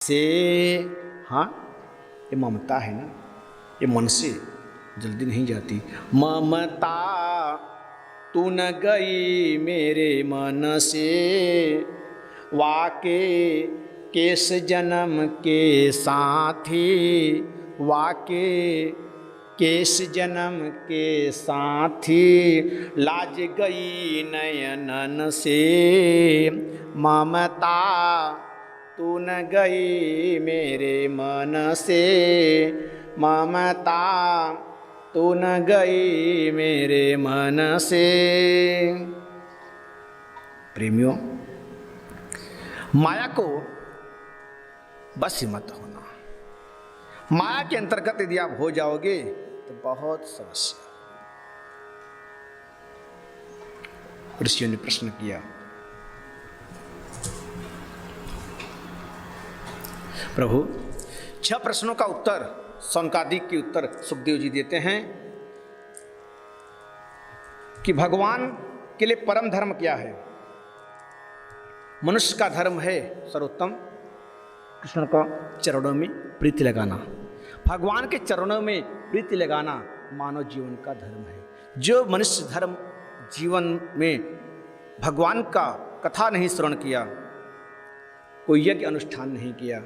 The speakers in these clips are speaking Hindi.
से, हाँ ये ममता है ना, ये मन से जल्दी नहीं जाती। ममता तू न गई मेरे मन से, वाके केस जन्म के साथी, वाके केस जन्म के साथी, लाज गई नयनन से, ममता तू न गई मेरे मन से, ममता तू न गई मेरे मन से। प्रेमियों, माया को बस मत होना। माया के अंतर्गत यदि आप हो जाओगे तो बहुत समस्या। ऋषियों ने प्रश्न किया, प्रभु 6 प्रश्नों का उत्तर, शौनकादिक के उत्तर सुखदेव जी देते हैं कि भगवान के लिए परम धर्म क्या है। मनुष्य का धर्म है सर्वोत्तम कृष्ण का चरणों में प्रीति लगाना। भगवान के चरणों में प्रीति लगाना मानव जीवन का धर्म है। जो मनुष्य धर्म जीवन में भगवान का कथा नहीं श्रवण किया, कोई यज्ञ अनुष्ठान नहीं किया,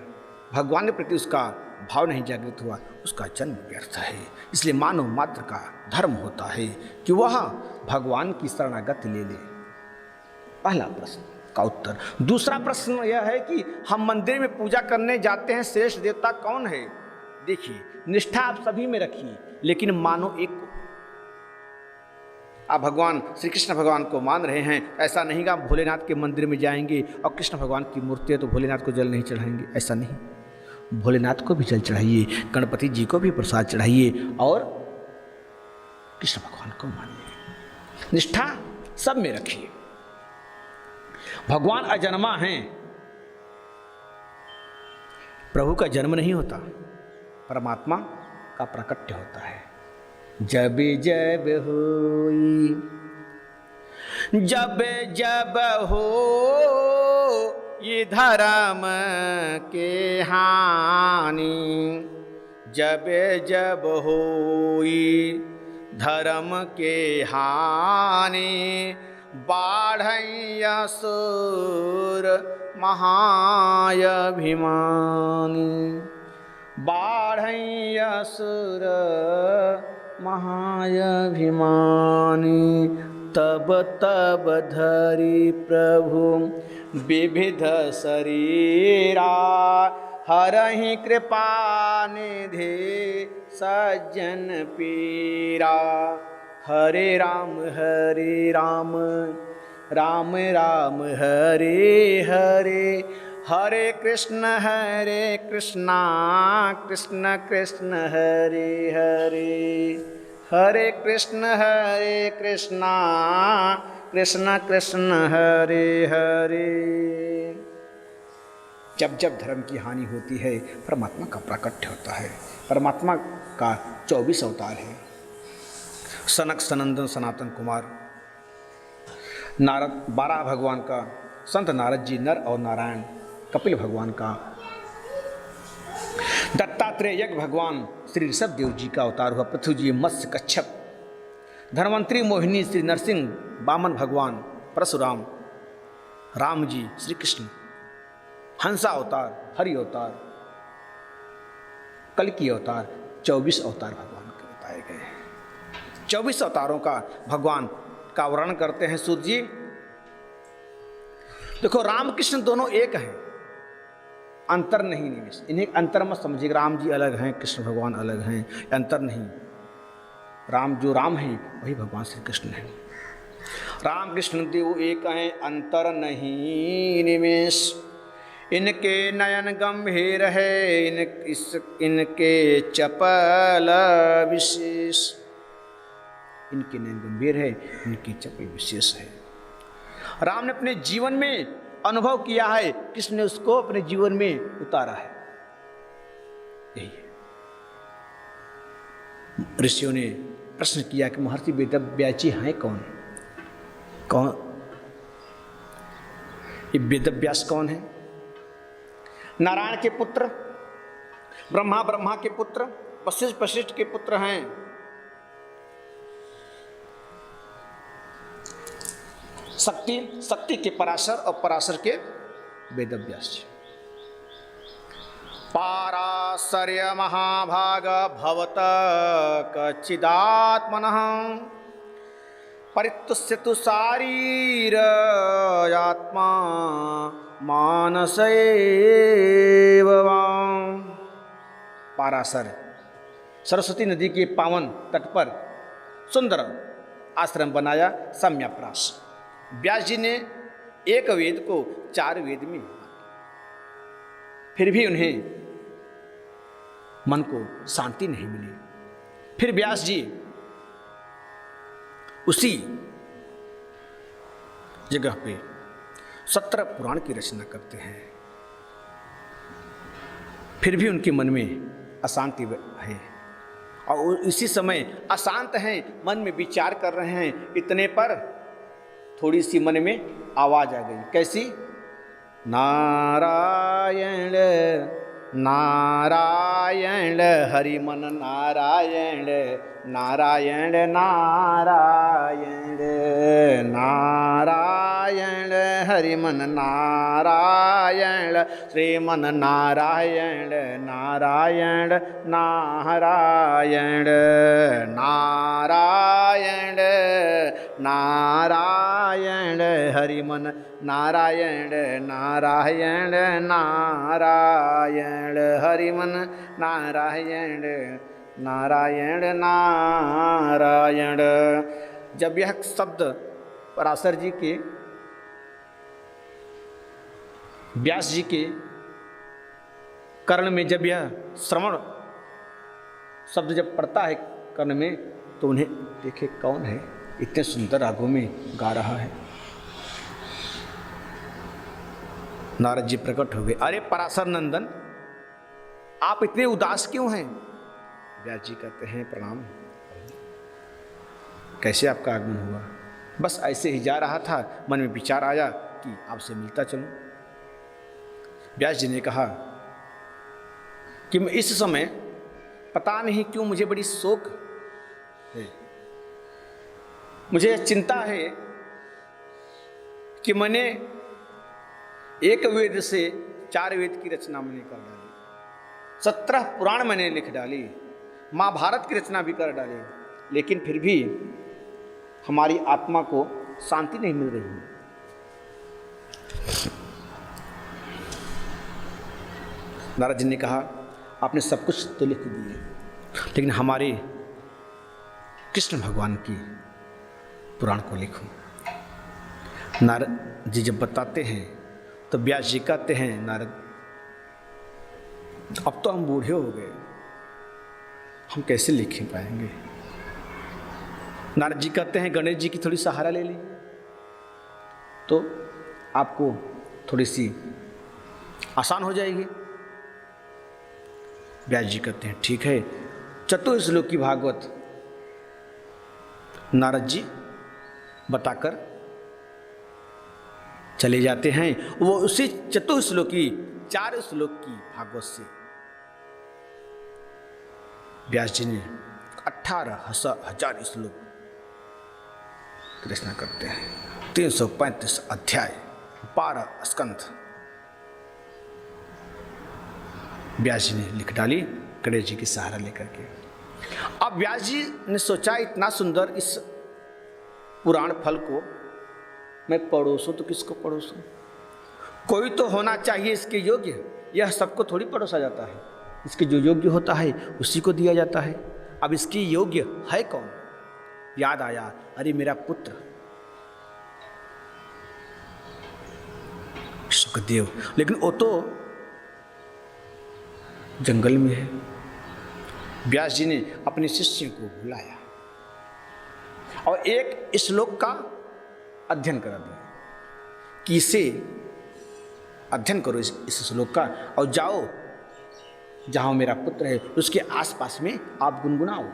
भगवान के प्रति उसका भाव नहीं जागृत हुआ, उसका जन्म व्यर्थ है। इसलिए मानव मात्र का धर्म होता है कि वह भगवान की शरणागति ले ले। पहला प्रश्न का उत्तर। दूसरा प्रश्न यह है कि हम मंदिर में पूजा करने जाते हैं, श्रेष्ठ देवता कौन है? देखिए, निष्ठा आप सभी में रखिए, लेकिन मानो एक को। आप भगवान श्री कृष्ण भगवान को मान रहे हैं, ऐसा नहीं कि आप भोलेनाथ के मंदिर में जाएंगे और कृष्ण भगवान की मूर्ति है तो भोलेनाथ को जल नहीं चढ़ाएंगे, ऐसा नहीं। भोलेनाथ को भी जल चढ़ाइए, गणपति जी को भी प्रसाद चढ़ाइए और कृष्ण भगवान को मानिए। निष्ठा सब में रखिए। भगवान अजन्मा हैं, प्रभु का जन्म नहीं होता, परमात्मा का प्राकट्य होता है। जब जब होई, जब जब हो ये धर्म के हानि, जब जब होई धर्म के हानि, बाढ़ई असुर महायभिमानी, बाढ़ई असुर महायभिमानी, तब तब धरि प्रभु विविध शरीरा, हरहि कृपा निधि सज्जन पीरा। हरे राम राम राम हरे हरे, हरे कृष्ण कृष्ण कृष्ण हरे हरे, हरे कृष्ण कृष्ण कृष्ण हरे हरे। जब जब धर्म की हानि होती है, परमात्मा का प्राकट्य होता है। परमात्मा का 24 अवतार है। सनक सनंदन सनातन कुमार, नारद 12 भगवान का, संत नारद जी नर और नारायण, कपिल भगवान का, दत्तात्रेय यज्ञ भगवान श्री ऋषभ देव जी का अवतार हुआ, पृथ्वी जी मत्स्य कच्छप, धन्वंतरी मोहिनी श्री नरसिंह, वामन भगवान परशुराम, राम जी श्री कृष्ण, हंसा अवतार, हरि अवतार, कल्कि अवतार, 24 अवतार भगवान के बताए गए हैं। 24 अवतारों का भगवान का वर्णन करते हैं सूत जी। देखो, राम कृष्ण दोनों एक हैं, अंतर नहीं निवेश। इन्हें अंतर मत समझिए, राम जी अलग हैं, कृष्ण भगवान अलग हैं, अंतर नहीं। राम जो राम है वही भगवान श्री कृष्ण है। राम कृष्ण देव एक हैं, अंतर नहीं निवेश। इनके नयन गंभीर है, इनके चपल विशेष। इनके नयन गंभीर है, इनकी चपल विशेष है। राम ने अपने जीवन में अनुभव किया है, कृष्ण ने उसको अपने जीवन में उतारा है। यही है। ऋषियों ने प्रश्न किया कि महर्षि वेदव्यास हैं कौन? कौन ये वेदव्यास कौन है? नारायण के पुत्र, ब्रह्मा ब्रह्मा के पुत्र, वशिष्ठ वशिष्ठ के पुत्र हैं। शक्ति शक्ति के पराशर और पराशर के वेदव्यास जी। पाराशर्य महाभाग भवत कच्चिदात्मनः परितुष्यतु शारीर आत्मा मानसैव वां। पाराशर सरस्वती नदी के पावन तट पर सुंदर आश्रम बनाया सम्यप्रास। व्यास जी ने एक वेद को 4 वेद में, फिर भी उन्हें मन को शांति नहीं मिली। फिर व्यास जी उसी जगह पे 17 पुराण की रचना करते हैं। फिर भी उनके मन में अशांति है और इसी समय अशांत हैं, मन में विचार कर रहे हैं। इतने पर थोड़ी सी मन में आवाज आ गई। कैसी? नारायण नारायण हरि मन नारायण नारायण नारायण नारायण हरि मन नारायण श्रीमन नारायण नारायण नारायण नारायण नारायण हरि मन नारायण नारायण नारायण हरि मन नारायण नारायण नारायण। जब यह शब्द पराशर जी के, व्यास जी के कर्ण में जब यह श्रवण शब्द जब पड़ता है कर्ण में, तो उन्हें देखे कौन है इतने सुंदर रागों में गा रहा है। नारद जी प्रकट हो गए। अरे पराशर नंदन, आप इतने उदास क्यों हैं? व्यास जी कहते हैं प्रणाम। कैसे आपका आगमन हुआ? बस ऐसे ही जा रहा था, मन में विचार आया कि आपसे मिलता चलूं। व्यास जी ने कहा कि मैं इस समय पता नहीं क्यों मुझे बड़ी शोक है, मुझे चिंता है कि मैंने एक वेद से 4 वेद की रचना मैंने कर डाली, 17 पुराण मैंने लिख डाली, महाभारत की रचना भी कर डाली, लेकिन फिर भी हमारी आत्मा को शांति नहीं मिल रही है। नारद जी ने कहा आपने सब कुछ तो लिख दिए, लेकिन हमारे कृष्ण भगवान की पुराण को लिखो। नारद जी जब बताते हैं तो व्यास जी कहते हैं नारद अब तो हम बूढ़े हो गए, हम कैसे लिख पाएंगे। नारद जी कहते हैं गणेश जी की थोड़ी सहारा ले लीजिए तो आपको थोड़ी सी आसान हो जाएगी। व्यास जी कहते हैं ठीक है। चतुर्श्लोकी भागवत नारद जी बताकर चले जाते हैं। वो उसी चतुर्श्लोकी 4 श्लोक की भागवत से व्यास जी ने 18,000 श्लोक रचना करते हैं। 335 अध्याय, 12 स्कंध व्यास जी ने लिख डाली गणेश जी की सहारा लेकर के। अब व्यास जी ने सोचा इतना सुंदर इस पुराण फल को मैं पड़ोसूं तो किसको पड़ोसूं, कोई तो होना चाहिए इसके योग्य। यह सबको थोड़ी पड़ोसा जाता है, इसके जो योग्य होता है उसी को दिया जाता है। अब इसकी योग्य है कौन? याद आया, अरे मेरा पुत्र सुखदेव, लेकिन वो तो जंगल में है। व्यास जी ने अपने शिष्य को बुलाया और एक श्लोक का अध्ययन करा दिया कि इसे अध्ययन करो इस श्लोक का, और जाओ जहां मेरा पुत्र है उसके आसपास में आप गुनगुनाओ।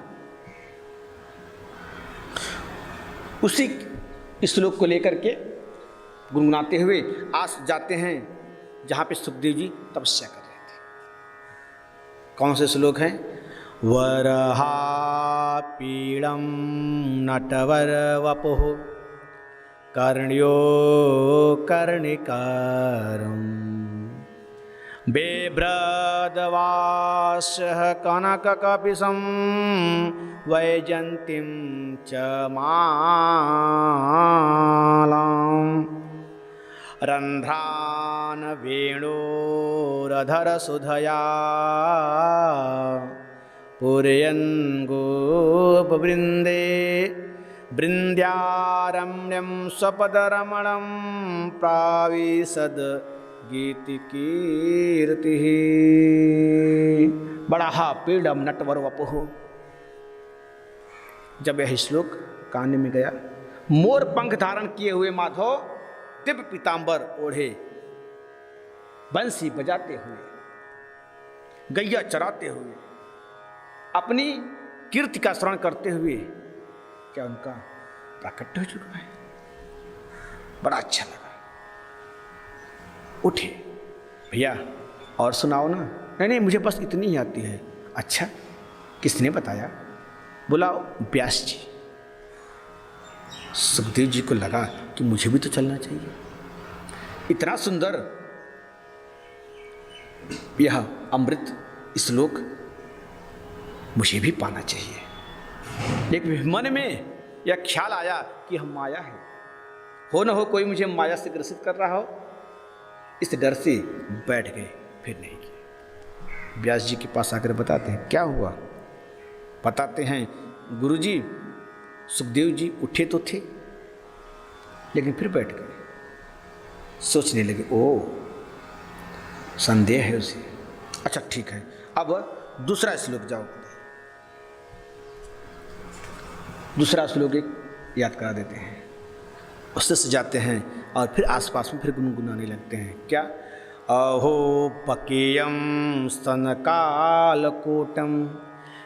उसी श्लोक को लेकर के गुनगुनाते हुए आस जाते हैं जहाँ पे सुखदेव जी तपस्या कर रहे थे। कौन से श्लोक हैं? वरहा पीड़म नटवर वपुः कर्ण्यो कर्णिकारम् बेभ्रदवासः कनककपिशं वैजन्तीं च मालाम् रन्ध्रान् वेणोरधरसुधया पूरयन् गोपवृन्दे बृन्द्यारम्यं स्वपदरमणं प्राविशद गीतिकीर्तिः। बड़ा पीड़म नटवर वपुः। जब यह श्लोक कान में गया, मोर पंख धारण किए हुए माधव दिव्य पीतांबर ओढ़े, बंसी बजाते हुए, गैया चराते हुए, अपनी कीर्ति का श्रवण करते हुए, क्या उनका प्राकट्य हो चुका है? बड़ा अच्छा लगा। उठे, भैया और सुनाओ ना। नहीं मुझे बस इतनी ही आती है। अच्छा, किसने बताया? बुलाओ व्यास जी। सुखदेव जी को लगा कि मुझे भी तो चलना चाहिए। इतना सुंदर यह अमृत श्लोक मुझे भी पाना चाहिए। एक मन में यह ख्याल आया कि हम माया है, हो न हो कोई मुझे माया से ग्रसित कर रहा हो। इस डर से बैठ गए, फिर नहीं किया। व्यास जी के पास आकर बताते हैं क्या हुआ। बताते हैं, गुरुजी सुखदेव जी उठे तो थे लेकिन फिर बैठ गए। सोचने लगे, ओ संदेह है उसे। अच्छा ठीक है, अब दूसरा श्लोक जाओ। दूसरा श्लोक एक याद करा देते हैं, उससे सजाते हैं और फिर आसपास में फिर गुनगुनाने लगते हैं। क्या? अहो पकेयम स्तनकालकूटम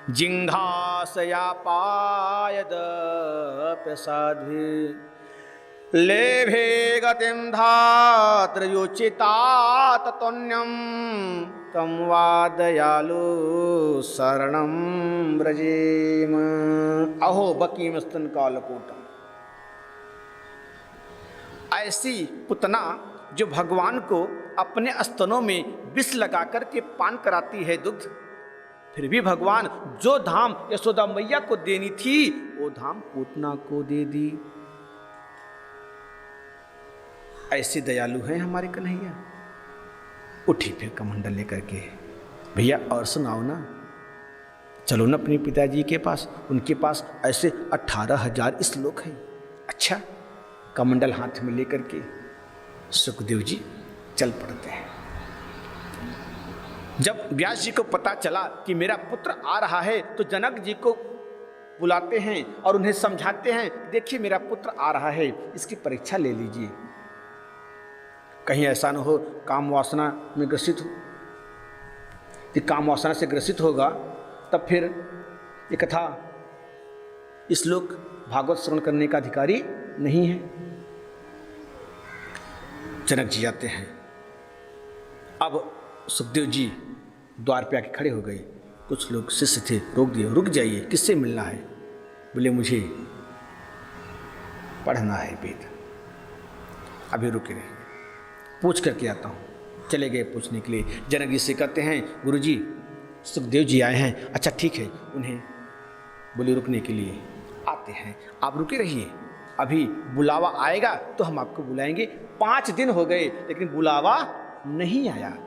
जिंघासयापायदप्यसाध्वी लेभे गतिं धातृयोचिताततोन्यं तं वा दयालु शरणं व्रजेम। अहो बकीम स्तनकालकूटम। ऐसी पुतना जो भगवान को अपने स्तनों में विष लगा करके पान कराती है दुग्ध, फिर भी भगवान जो धाम यशोदा मैया को देनी थी वो धाम पूतना को दे दी। ऐसे दयालु हैं हमारे कन्हैया। उठी फिर कमंडल लेकर के, भैया और सुनाओ ना। चलो ना अपने पिताजी के पास, उनके पास ऐसे 18,000 श्लोक हैं। अच्छा, कमंडल हाथ में लेकर के सुखदेव जी चल पड़ते हैं। जब व्यास जी को पता चला कि मेरा पुत्र आ रहा है तो जनक जी को बुलाते हैं और उन्हें समझाते हैं, देखिए मेरा पुत्र आ रहा है, इसकी परीक्षा ले लीजिए, कहीं ऐसा न हो काम वासना में ग्रसित हो। कि काम वासना से ग्रसित होगा तब फिर ये कथा श्लोक भागवत श्रवण करने का अधिकारी नहीं है। जनक जी आते हैं। अब सुखदेव जी द्वार पे आके खड़े हो गए। कुछ लोग शिष्य थे, रोक दिए, रुक जाइए, किससे मिलना है? बोले मुझे पढ़ना है वेद, अभी रुके रहिए, पूछ करके आता हूँ। चले गए पूछने के लिए। जनक जी से कहते हैं, गुरुजी सुखदेव जी आए हैं। अच्छा ठीक है, उन्हें बोले रुकने के लिए। आते हैं, आप रुके रहिए, अभी बुलावा आएगा तो हम आपको बुलाएंगे। 5 दिन हो गए लेकिन बुलावा नहीं आया।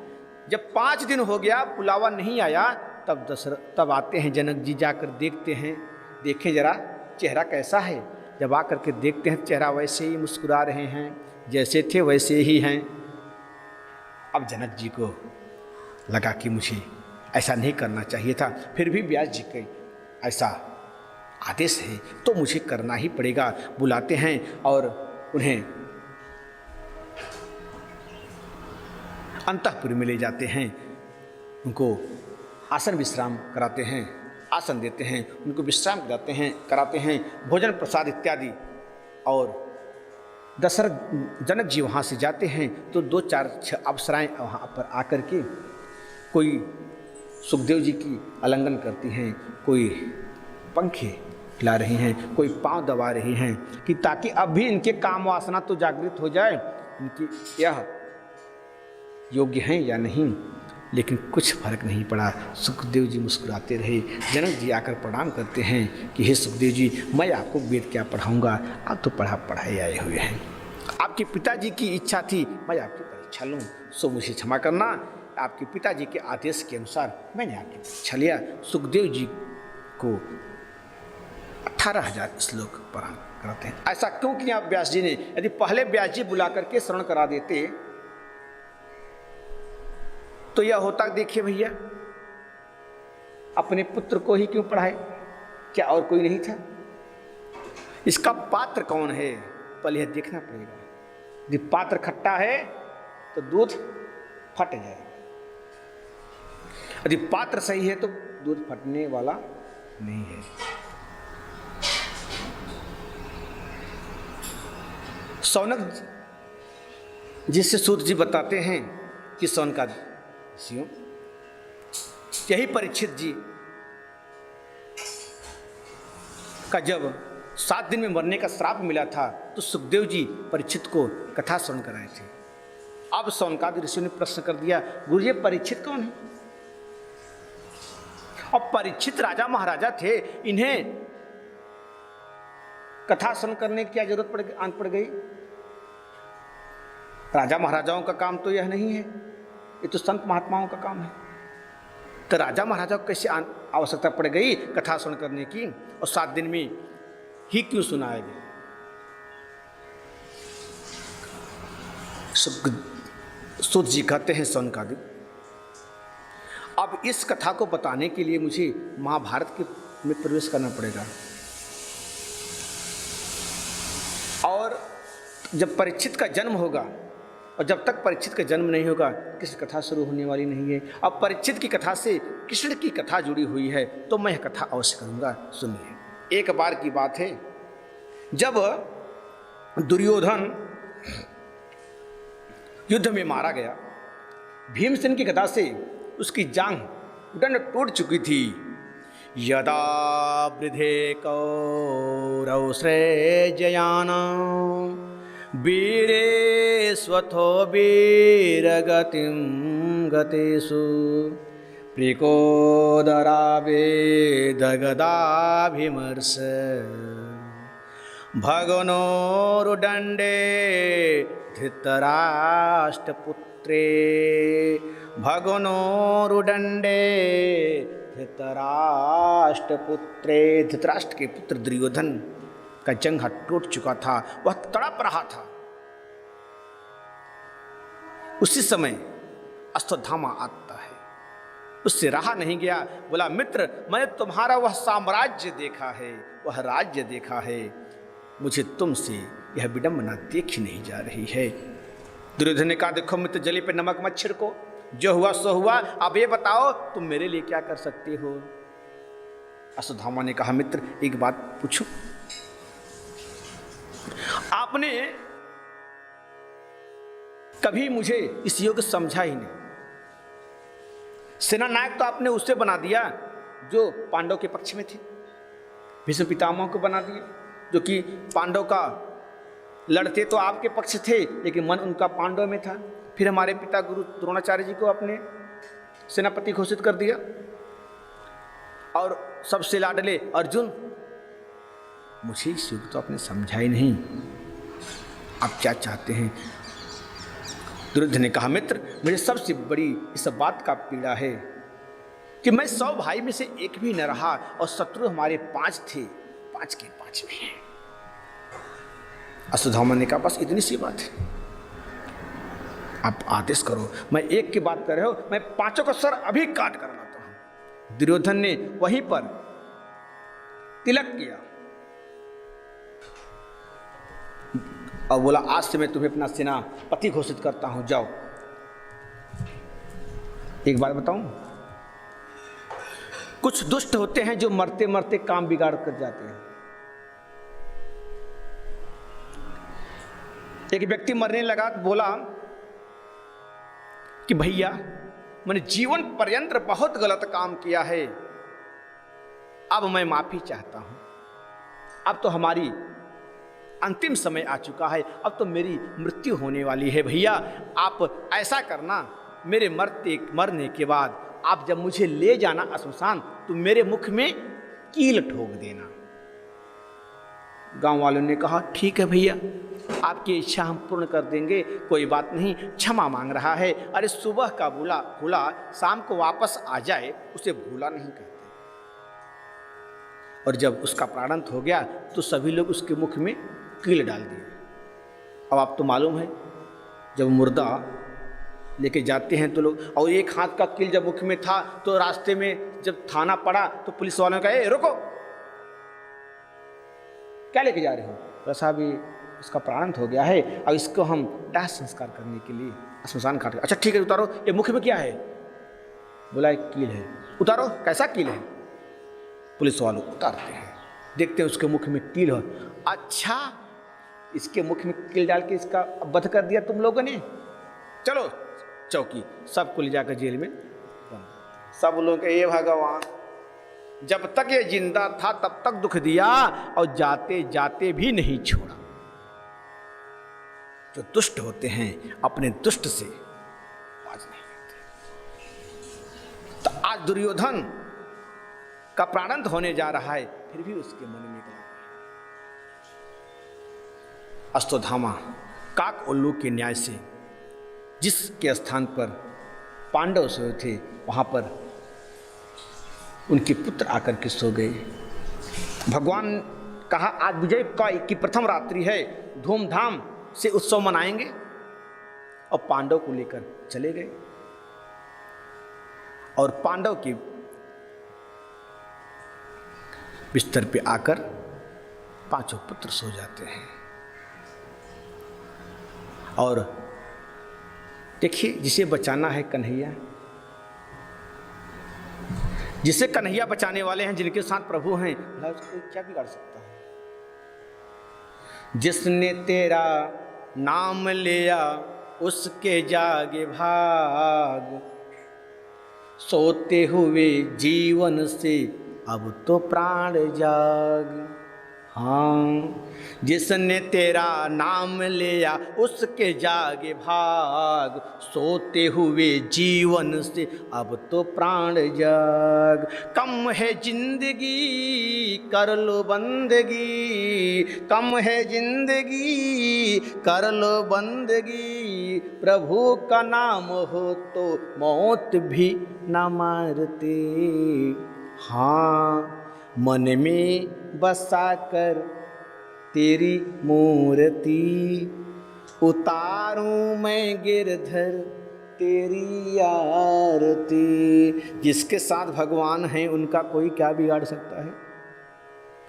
जब 5 दिन हो गया बुलावा नहीं आया, तब आते हैं जनक जी, जाकर देखते हैं, देखें जरा चेहरा कैसा है। जब आकर के देखते हैं चेहरा वैसे ही मुस्कुरा रहे हैं, जैसे थे वैसे ही हैं। अब जनक जी को लगा कि मुझे ऐसा नहीं करना चाहिए था, फिर भी व्यास जी के ऐसा आदेश है तो मुझे करना ही पड़ेगा। बुलाते हैं और उन्हें अंतःपुर में ले जाते हैं, उनको आसन विश्राम कराते हैं, आसन देते हैं, उनको विश्राम कराते हैं, भोजन प्रसाद इत्यादि। और दशरथ जनक जी वहाँ से जाते हैं तो 2-4 अप्सराएं वहाँ पर आकर के कोई सुखदेव जी की आलिंगन करती हैं, कोई पंखे हिला रही हैं, कोई पांव दबा रही हैं कि ताकि अब भी इनके काम वासना तो जागृत हो जाए, इनकी यह योग्य हैं या नहीं। लेकिन कुछ फर्क नहीं पड़ा। सुखदेव जी मुस्कुराते रहे। जनक जी आकर प्रणाम करते हैं कि हे सुखदेव जी, मैं आपको वेद क्या पढ़ाऊंगा, आप तो पढ़ाई आए हुए हैं। आपके पिताजी की इच्छा थी मैं आपकी परीक्षा लूँ, सो मुझे क्षमा करना। आपके पिताजी के आदेश के अनुसार मैंने आपकी परीक्षा लिया। सुखदेव जी को 18,000 श्लोक पढ़ा कराते हैं। ऐसा क्यों किया व्यास जी ने? यदि पहले व्यास जी बुला करके श्रवण करा देते तो यह होता, देखिए भैया, अपने पुत्र को ही क्यों पढ़ाए, क्या और कोई नहीं था? इसका पात्र कौन है पहले यह देखना पड़ेगा। यदि पात्र खट्टा है तो दूध फट जाएगा, यदि पात्र सही है तो दूध फटने वाला नहीं है। सौनक जिससे सूत जी बताते हैं कि सौनका यही परीक्षित जी का जब 7 दिन में मरने का श्राप मिला था तो सुखदेव जी परीक्षित को कथा सुन कर आए थे। अब सौनकादि ऋषियों ने प्रश्न कर दिया, गुरु जी परीक्षित कौन है? और परीक्षित राजा महाराजा थे, इन्हें कथा सुन करने की क्या जरूरत पड़ गई? राजा महाराजाओं का काम तो यह नहीं है, ये तो संत महात्माओं का काम है। तो राजा महाराजा को कैसे आवश्यकता पड़ गई कथा सुन करने की, और 7 दिन में ही क्यों सुनाया गया? सूत जी कहते हैं सौनकादि, अब इस कथा को बताने के लिए मुझे महाभारत में प्रवेश करना पड़ेगा। और जब परीक्षित का जन्म होगा, और जब तक परीक्षित का जन्म नहीं होगा किसी कथा शुरू होने वाली नहीं है। अब परीक्षित की कथा से कृष्ण की कथा जुड़ी हुई है तो मैं यह कथा अवश्य करूंगा। सुनिए, एक बार की बात है जब दुर्योधन युद्ध में मारा गया, भीमसेन की कथा से उसकी जांघ दंड टूट चुकी थी। यदा वृधे कौरव श्रेजयान वीरे स्वथो वीरगतिं गतेषु प्रिकोदरावेदगदाभिमर्श भगनोरुदण्डे धृतराष्ट्रपुत्रे भगनोरुदण्डे धृतराष्ट्रपुत्रे। धृतराष्ट्र के पुत्र दुर्योधन का जंघा टूट चुका था, वह तड़प रहा था। उसी समय अश्वत्थामा आता है, उससे रहा नहीं गया, बोला मित्र मैंने तुम्हारा वह साम्राज्य देखा है, वह राज्य देखा है, मुझे तुमसे यह विडंबना देखी नहीं जा रही है। दुर्योधन ने कहा देखो मित्र, जले पे नमक मत छिड़को, जो हुआ सो हुआ, अब ये बताओ तुम मेरे लिए क्या कर सकते हो? अश्वत्थामा ने कहा मित्र एक बात पूछूं, आपने कभी मुझे इस युग समझा ही नहीं। सेना नायक तो आपने उससे बना दिया जो पांडव के पक्ष में थे, भीष्म पितामह को बना दिया जो कि पांडव का लड़ते तो आपके पक्ष थे लेकिन मन उनका पांडव में था। फिर हमारे पिता गुरु द्रोणाचार्य जी को अपने सेनापति घोषित कर दिया, और सबसे लाडले अर्जुन। मुझे इस युग तो आपने समझा ही नहीं, आप क्या चाहते हैं? दुर्योधन ने कहा मित्र मुझे सबसे बड़ी इस बात का पीड़ा है कि मैं 100 भाई में से एक भी न रहा, और शत्रु हमारे 5 थे, 5 के 5 भी हैं। अश्वत्थामा ने कहा बस इतनी सी बात है, आप आदेश करो। मैं एक की बात कर रहे हो, मैं 5 का सर अभी काट कर लाता हूं। दुर्योधन ने वहीं पर तिलक किया और बोला आज से मैं तुम्हें अपना सेनापति घोषित करता हूं, जाओ। एक बात बताऊं, कुछ दुष्ट होते हैं जो मरते मरते काम बिगाड़ कर जाते हैं। एक व्यक्ति मरने लगा तो बोला कि भैया मैंने जीवन पर्यंत बहुत गलत काम किया है, अब मैं माफी चाहता हूं। अब तो हमारी अंतिम समय आ चुका है, अब तो मेरी मृत्यु होने वाली है। भैया आप ऐसा करना, मेरे मरने के बाद आप जब मुझे ले जाना श्मशान तो मेरे मुख में कील ठोक देना। गांव वालों ने कहा ठीक है भैया, आपकी इच्छा हम पूर्ण कर देंगे, कोई बात नहीं, क्षमा मांग रहा है। अरे सुबह का भूला शाम को वापस आ जाए उसे भूला नहीं कहते। और जब उसका प्राणांत हो गया तो सभी लोग उसके मुख में कील डाल दिए। अब आप तो मालूम है जब मुर्दा लेके जाते हैं तो लोग, और एक हाथ का कील जब मुख में था तो रास्ते में जब थाना पड़ा तो पुलिस वालों ने कहा ए रुको, क्या लेके जा रहे हो? तो साहब इसका प्राणांत हो गया है, अब इसको हम दाह संस्कार करने के लिए श्मशान घाट। अच्छा ठीक है उतारो, ये मुख में क्या है? बोला एक कील है। उतारो, कैसा कील है? पुलिस वालों उतारते हैं, देखते हैं उसके मुख में कील हो। अच्छा इसके मुख में कील डाल के इसका वध कर दिया तुम लोगों ने, चलो चौकी, सबको ले जाकर जेल में। सब लोग ये भगवान, जब तक ये जिंदा था तब तक दुख दिया और जाते जाते भी नहीं छोड़ा। जो दुष्ट होते हैं अपने दुष्ट से बाज नहीं आते। तो आज दुर्योधन का प्राणांत होने जा रहा है, फिर भी उसके मन में अश्वत्थामा काक उल्लू के न्याय से जिसके स्थान पर पांडव सोए थे वहां पर उनके पुत्र आकर के सो गए। भगवान कहा आज विजय की प्रथम रात्रि है, धूमधाम से उत्सव मनाएंगे, और पांडव को लेकर चले गए। और पांडव के बिस्तर पे आकर पांचों पुत्र सो जाते हैं। और देखिए जिसे बचाना है कन्हैया, जिसे कन्हैया बचाने वाले हैं, जिनके साथ प्रभु हैं, उसको क्या बिगाड़ सकता है? जिसने तेरा नाम लिया उसके जागे भाग, सोते हुए जीवन से अब तो प्राण जाग। हाँ जिसने तेरा नाम लिया उसके जागे भाग, सोते हुए जीवन से अब तो प्राण जाग। कम है जिंदगी कर लो बंदगी, कम है जिंदगी कर लो बंदगी, प्रभु का नाम हो तो मौत भी न मारते। हाँ मन में बसा कर तेरी मूर्ति, उतारूं मैं गिरधर तेरी आरती। जिसके साथ भगवान हैं उनका कोई क्या बिगाड़ सकता है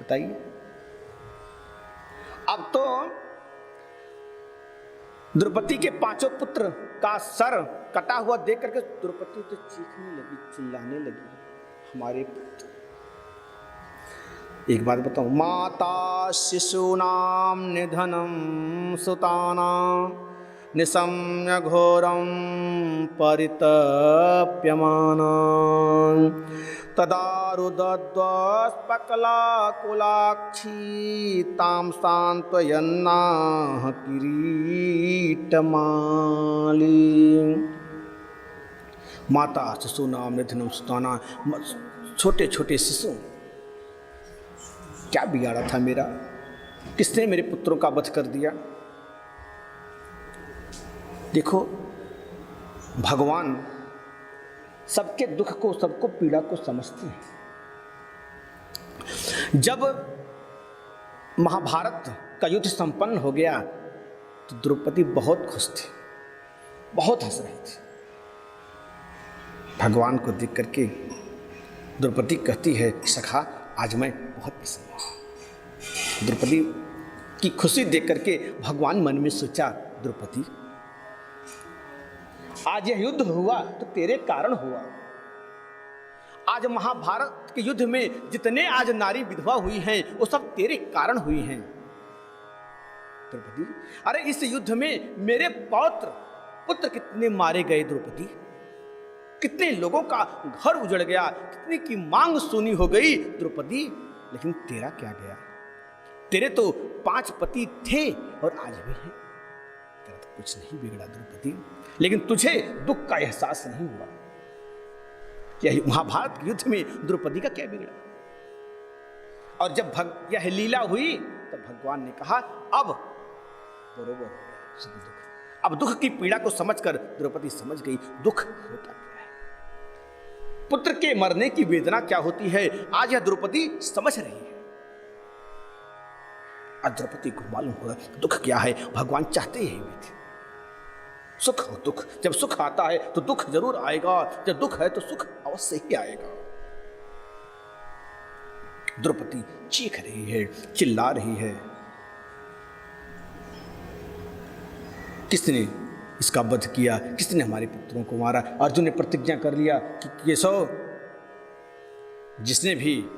बताइए? अब तो द्रौपदी के पांचों पुत्र का सर कटा हुआ देख करके द्रौपदी तो चीखने लगी, चिल्लाने लगी, हमारे पुत्र। एक बात बताऊं, माता शिशूनाम निधनम सुतानां निशम्य घोरम परितप्यमानां, तदा रुदध्वस्पकला कुलाक्षी तां सांत्वयन्नाह किरीटमाली। माता शिशूनाम निधनम सुतानां, छोटे छोटे शिशु, क्या बिगाड़ा था मेरा? किसने मेरे पुत्रों का वध कर दिया? देखो भगवान सबके दुख को, सबको पीड़ा को समझते हैं। जब महाभारत का युद्ध संपन्न हो गया तो द्रौपदी बहुत खुश थी, बहुत हंस रही थी। भगवान को देख करके द्रौपदी कहती है सखा आज मैं बहुत प्रसन्न हूं। द्रौपदी की खुशी देख करके भगवान मन में सोचा, द्रौपदी आज यह युद्ध हुआ तो तेरे कारण हुआ। आज महाभारत के युद्ध में जितने आज नारी विधवा हुई हैं वो सब तेरे कारण हुई हैं। द्रौपदी, अरे इस युद्ध में मेरे पुत्र कितने मारे गए द्रौपदी, कितने लोगों का घर उजड़ गया, कितने की मांग सुनी हो गई द्रौपदी, लेकिन तेरा क्या गया? तेरे तो 5 पति थे और आज भी हैं, तेरा तो कुछ नहीं बिगड़ा द्रौपदी, लेकिन तुझे दुख का एहसास नहीं हुआ। क्या महाभारत के युद्ध में द्रौपदी का क्या बिगड़ा? और जब यह लीला हुई तब भगवान ने कहा अब बरोबर हो गया सब दुख। अब दुख की पीड़ा को समझकर द्रौपदी समझ गई दुख होता क्या है, पुत्र के मरने की वेदना क्या होती है, आज यह द्रौपदी समझ रही है। आज द्रौपदी को मालूम हुआ दुख क्या है। भगवान चाहते ही थे सुख और दुख, जब सुख आता है तो दुख जरूर आएगा, जब दुख है तो सुख अवश्य ही आएगा। द्रौपदी चीख रही है, चिल्ला रही है, किसने इसका वध किया, किसने हमारे पुत्रों को मारा? अर्जुन ने प्रतिज्ञा कर लिया कि केशव, जिसने भी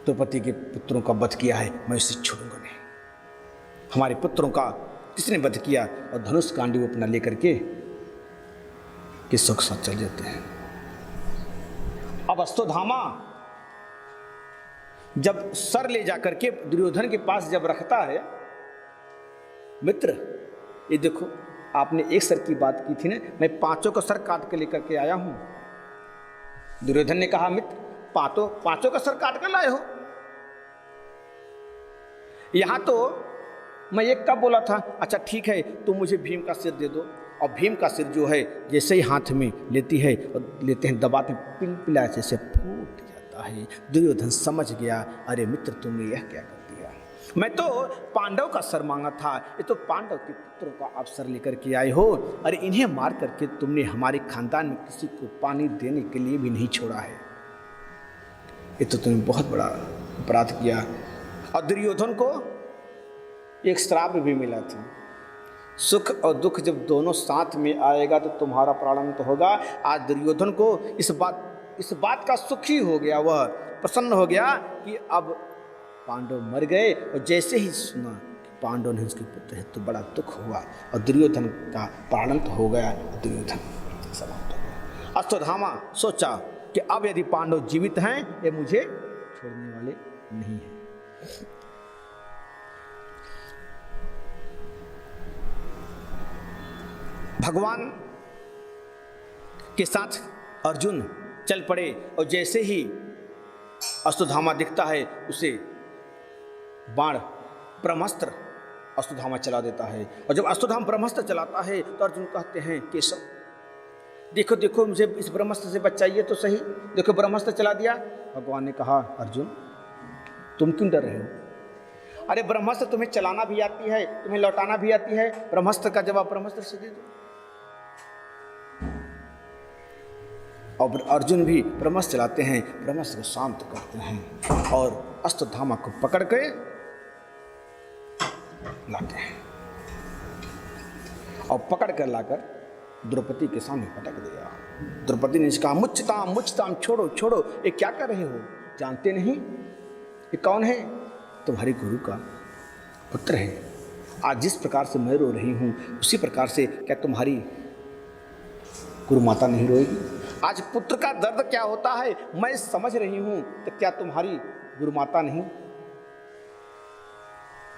द्रौपदी के पुत्रों का वध किया है मैं उसे छोड़ूंगा नहीं। हमारे पुत्रों का किसने वध किया? और धनुष कांडी वो अपना लेकर के सुख साथ चल जाते हैं। अब अश्वत्थामा जब सर ले जाकर के दुर्योधन के पास जब रखता है, मित्र ये देखो आपने एक सर की बात की थी ना, मैं 5 का सर काट के लेकर के आया हूं। दुर्योधन ने कहा मित्र 5 का सर काट कर लाए हो? यहां तो मैं एक का बोला था, अच्छा ठीक है तुम मुझे भीम का सिर दे दो। और भीम का सिर जो है जैसे ही हाथ में लेती है और लेते हैं दबाते हैं, पिलपिला जैसे फूट जाता है। दुर्योधन समझ गया अरे मित्र तुमने यह क्या कर दिया, मैं तो पांडव का सर मांगा था, ये तो पांडव के पुत्रों का आप सर लेकर के आए हो। अरे इन्हें मार करके तुमने हमारे खानदान में किसी को पानी देने के लिए भी नहीं छोड़ा है, ये तो तुमने बहुत बड़ा अपराध किया। और दुर्योधन को एक श्राप भी मिला था, सुख और दुख जब दोनों साथ में आएगा तो तुम्हारा प्रारंभ होगा। आज दुर्योधन को इस बात का सुख ही हो गया, वह प्रसन्न हो गया कि अब पांडव मर गए। और जैसे ही सुना कि पांडव ने उसके पुत्र है तो बड़ा दुख हुआ और दुर्योधन का प्रारंभ हो गया, दुर्योधन समाप्त हो गया। अश्वत्थामा सोचा कि अब यदि पांडव जीवित हैं ये मुझे छोड़ने वाले नहीं हैं। भगवान के साथ अर्जुन चल पड़े और जैसे ही अश्वत्थामा दिखता है उसे बाण ब्रह्मास्त्र अश्वत्थामा चला देता है। और जब अश्वत्थामा ब्रह्मास्त्र चलाता है तो अर्जुन कहते हैं केशव देखो देखो मुझे इस ब्रह्मास्त्र से बचाइए तो सही, देखो ब्रह्मास्त्र चला दिया। भगवान ने कहा अर्जुन तुम क्यों डर रहे हो? अरे ब्रह्मास्त्र तुम्हें चलाना भी आती है, तुम्हें लौटाना भी आती है, ब्रह्मास्त्र का जवाब ब्रह्मास्त्र से दे दो। और अर्जुन भी ब्रह्मास्त्र चलाते हैं, ब्रह्मास्त्र को शांत करते हैं और अश्वत्थामा को पकड़ के लाते हैं और पकड़ कर लाकर द्रौपदी के सामने पटक दिया। द्रौपदी ने कहा मुच्यताम मुच्यताम, छोड़ो छोड़ो, ये क्या कर रहे हो? जानते नहीं ये कौन है? तुम्हारे गुरु का पुत्र है। आज जिस प्रकार से मैं रो रही हूं उसी प्रकार से क्या तुम्हारी गुरु माता नहीं रोएगी? आज पुत्र का दर्द क्या होता है मैं समझ रही हूं, तो क्या तुम्हारी गुरु माता नहीं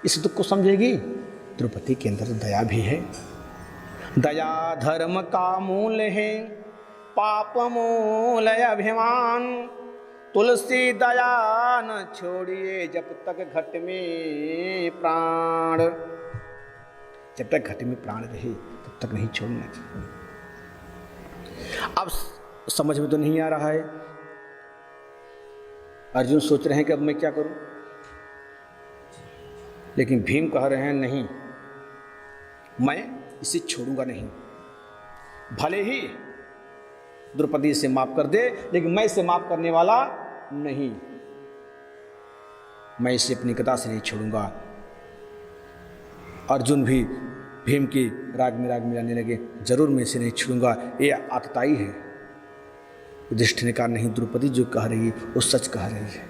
इस दुख को समझेगी? द्रौपदी के अंदर दया भी है। दया धर्म का मूल है, पाप मूल अभिमान। तुलसी दया न छोड़िए जब तक घट में प्राण। जब तक घट में प्राण रहे तब तक नहीं छोड़ना चाहिए। अब समझ में तो नहीं आ रहा है। अर्जुन सोच रहे हैं कि अब मैं क्या करूं, लेकिन भीम कह रहे हैं नहीं, मैं इसे छोड़ूंगा नहीं। भले ही द्रौपदी से माफ कर दे, लेकिन मैं इसे माफ करने वाला नहीं, मैं इसे अपनी गदा से नहीं छोड़ूंगा। अर्जुन भी भीम की राग में राग मिलाने लगे, जरूर मैं इसे नहीं छोड़ूंगा, ये आतताई है। युधिष्ठिर ने कहा नहीं, द्रौपदी जो कह रही है वो सच कह रही है।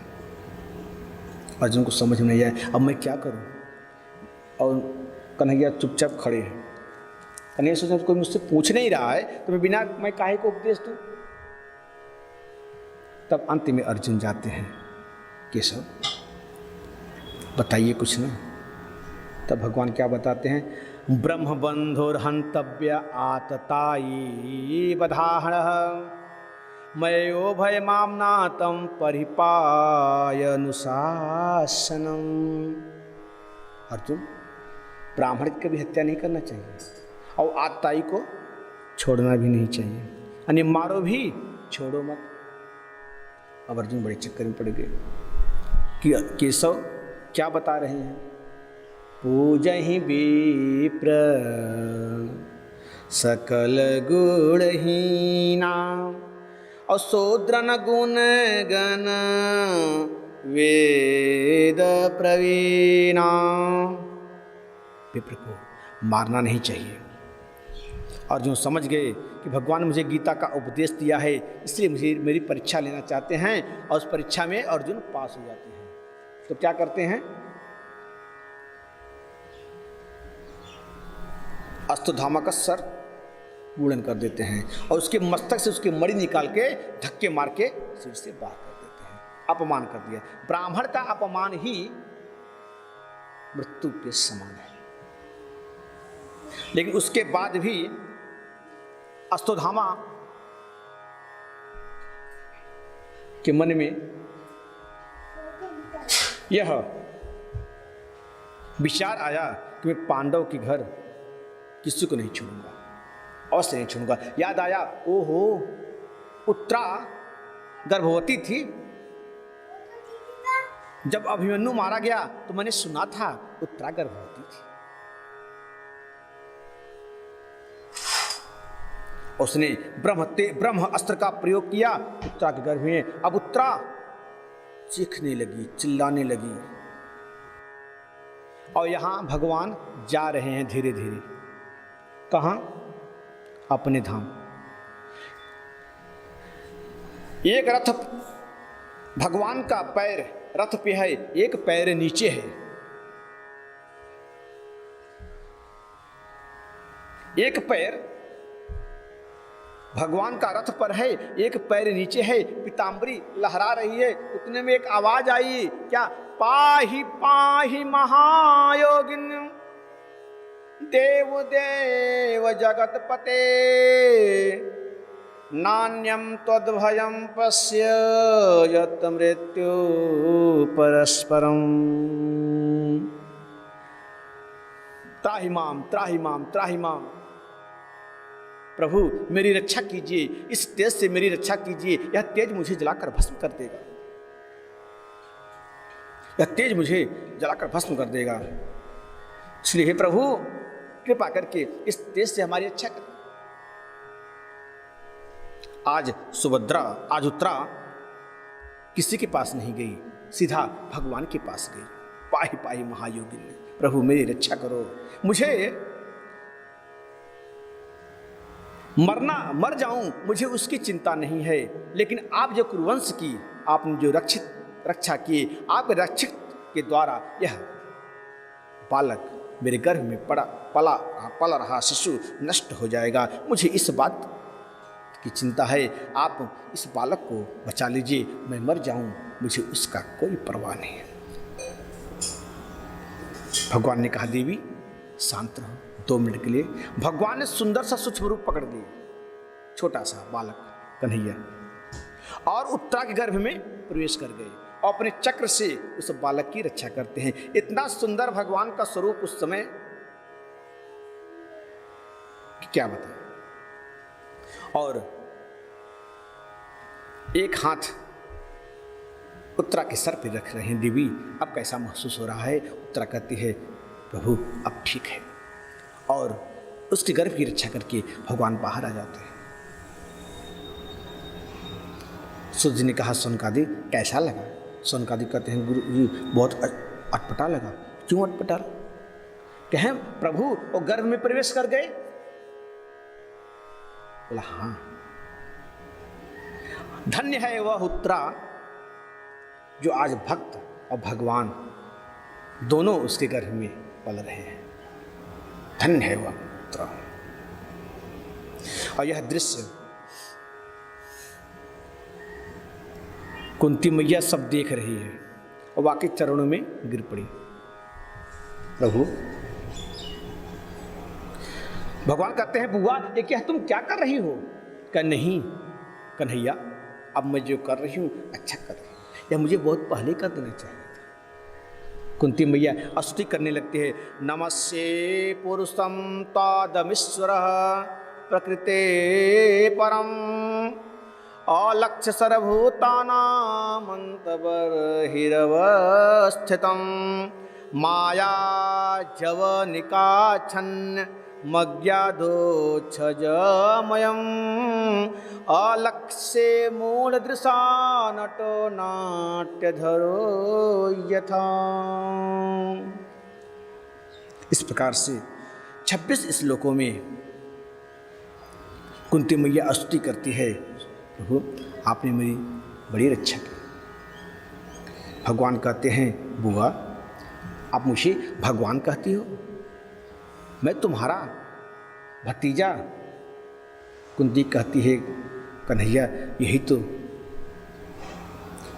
अर्जुन को समझ में नहीं आया, अब मैं क्या करूं। और कन्हैया चुपचाप खड़े हैं। कन्हैया सोचा कोई मुझसे पूछ नहीं रहा है तो मैं काहे को उपदेश दूं। तब अंत में अर्जुन जाते हैं, केशव बताइए कुछ ना। तब भगवान क्या बताते हैं, ब्रह्म बंधुर्हंतव्य आतताई बधाहण मयो भय मामनातम परिपायनुशासनम। अर्जुन, ब्राह्मण की कभी हत्या नहीं करना चाहिए और आतताई को छोड़ना भी नहीं चाहिए, यानी मारो भी छोड़ो मत। अब अर्जुन बड़े चक्कर में पड़ गए कि केशव क्या बता रहे हैं। पूजहि विप्र सकल गुणहीना और शूद्रन गुण गण वेद प्रवीणा। विप्र को मारना नहीं चाहिए। अर्जुन समझ गए कि भगवान मुझे गीता का उपदेश दिया है, इसलिए मुझे मेरी परीक्षा लेना चाहते हैं, और उस परीक्षा में अर्जुन पास हो जाते हैं। तो क्या करते हैं, अश्वत्थामा का सर पूर्ण कर देते हैं और उसके मस्तक से उसकी मणि निकाल के धक्के मार के सिर से बाहर कर देते हैं। अपमान कर दिया। ब्राह्मण का अपमान ही मृत्यु के समान है। लेकिन उसके बाद भी अश्वत्थामा के मन में यह विचार आया कि मैं पांडव के घर किसी को नहीं छोड़ूंगा, अवश्य नहीं छोड़ूंगा। याद आया, ओहो उत्तरा गर्भवती थी। जब अभिमन्यु मारा गया तो मैंने सुना था उत्तरा गर्भवती थी। उसने ब्रह्म अस्त्र का प्रयोग किया उत्तरा के गर्भ में। अब उत्तरा चीखने लगी, चिल्लाने लगी। और यहां भगवान जा रहे हैं धीरे धीरे। कहां? अपने धाम। एक रथ भगवान का पैर रथ पे है, एक पैर नीचे है। एक पैर भगवान का रथ पर है, एक पैर नीचे है। पीतांबरी लहरा रही है। उतने में एक आवाज आई, क्या? पाहि पाहि महायोगिन देव देव जगतपते नान्यम त्वद्भयं पश्य यत् मृत्यु परस्परम। त्राहि माम त्राहि माम त्राहि माम। प्रभु मेरी रक्षा कीजिए, इस तेज से मेरी रक्षा कीजिए। यह तेज मुझे जलाकर भस्म कर देगा, यह तेज मुझे जलाकर भस्म कर देगा। इसलिए हे प्रभु कृपा करके इस तेज से हमारी रक्षा कर। आज उत्तरा किसी के पास नहीं गई, सीधा भगवान के पास गई। पाहि पाहि महायोगिन, प्रभु मेरी रक्षा करो। मुझे मर जाऊं, मुझे उसकी चिंता नहीं है, लेकिन आप जो कुरुवंश की आपने जो रक्षा की, आपके रक्षक के द्वारा यह बालक मेरे गर्भ में पला रहा शिशु नष्ट हो जाएगा। मुझे इस बात की चिंता है, आप इस बालक को बचा लीजिए। मैं मर जाऊं, मुझे उसका कोई परवाह नहीं है। भगवान ने कहा, देवी शांत रहो 2 मिनट के लिए। भगवान ने सुंदर सा सूक्ष्म रूप पकड़ लिया, छोटा सा बालक कन्हैया, और उत्तरा के गर्भ में प्रवेश कर गए और अपने चक्र से उस बालक की रक्षा करते हैं। इतना सुंदर भगवान का स्वरूप उस समय क्या बताएं। और एक हाथ उत्तरा के सर पे रख रहे हैं। देवी अब कैसा महसूस हो रहा है? उत्तरा कहती है, प्रभु अब ठीक है। और उसके गर्भ की रक्षा करके भगवान बाहर आ जाते हैं। सूर्य जी ने कहा, सोनकादि कैसा लगा? सोनकादि कहते हैं, गुरु जी बहुत अटपटा लगा। क्यों अटपटा? कहें प्रभु वो गर्भ में प्रवेश कर गए। बोला, हाँ धन्य है वह उत्तरा जो आज भक्त और भगवान दोनों उसके गर्भ में पल रहे हैं। धन्य है वह पुत्र। और यह दृश्य कुंती मैया सब देख रही है और वाकई चरणों में गिर पड़ी। प्रभु, भगवान कहते हैं बुआ ये क्या तुम क्या कर रही हो? कह नहीं कन्हैया, अब मैं जो कर रही हूं अच्छा कर रही हूं, यह मुझे बहुत पहले कर देना चाहिए था। कुंती मैया स्तुति करने लगती है। नमस्ते पुरुषम तादमीश्वर प्रकृते परम अलक्ष्य सर्वभूतानामन्तर्बहिरवस्थितं माया जवनिका छन्न मज्ञादोच्छजमयम् अलक्ष्ये मूढदृशा नटो नाट्यधरो यथा। इस प्रकार से 26 श्लोकों में कुंती मैया स्तुति करती है। प्रभु, आपने मेरी बड़ी रक्षा की। भगवान कहते हैं बुआ आप मुझे भगवान कहती हो, मैं तुम्हारा भतीजा। कुंती कहती है कन्हैया यही तो,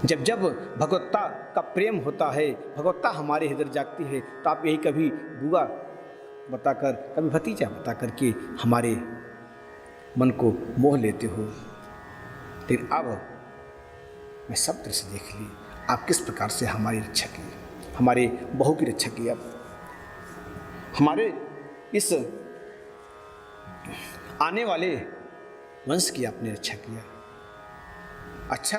जब जब भगवत्ता का प्रेम होता है, भगवत्ता हमारे हृदय जागती है, तो आप यही कभी बुआ बताकर कभी भतीजा बताकर के हमारे मन को मोह लेते हो। लेकिन अब मैं सब तरह से देख ली आप किस प्रकार से हमारी रक्षा की, हमारे बहू की रक्षा की, अब हमारे इस आने वाले वंश की आपने रक्षा किया। अच्छा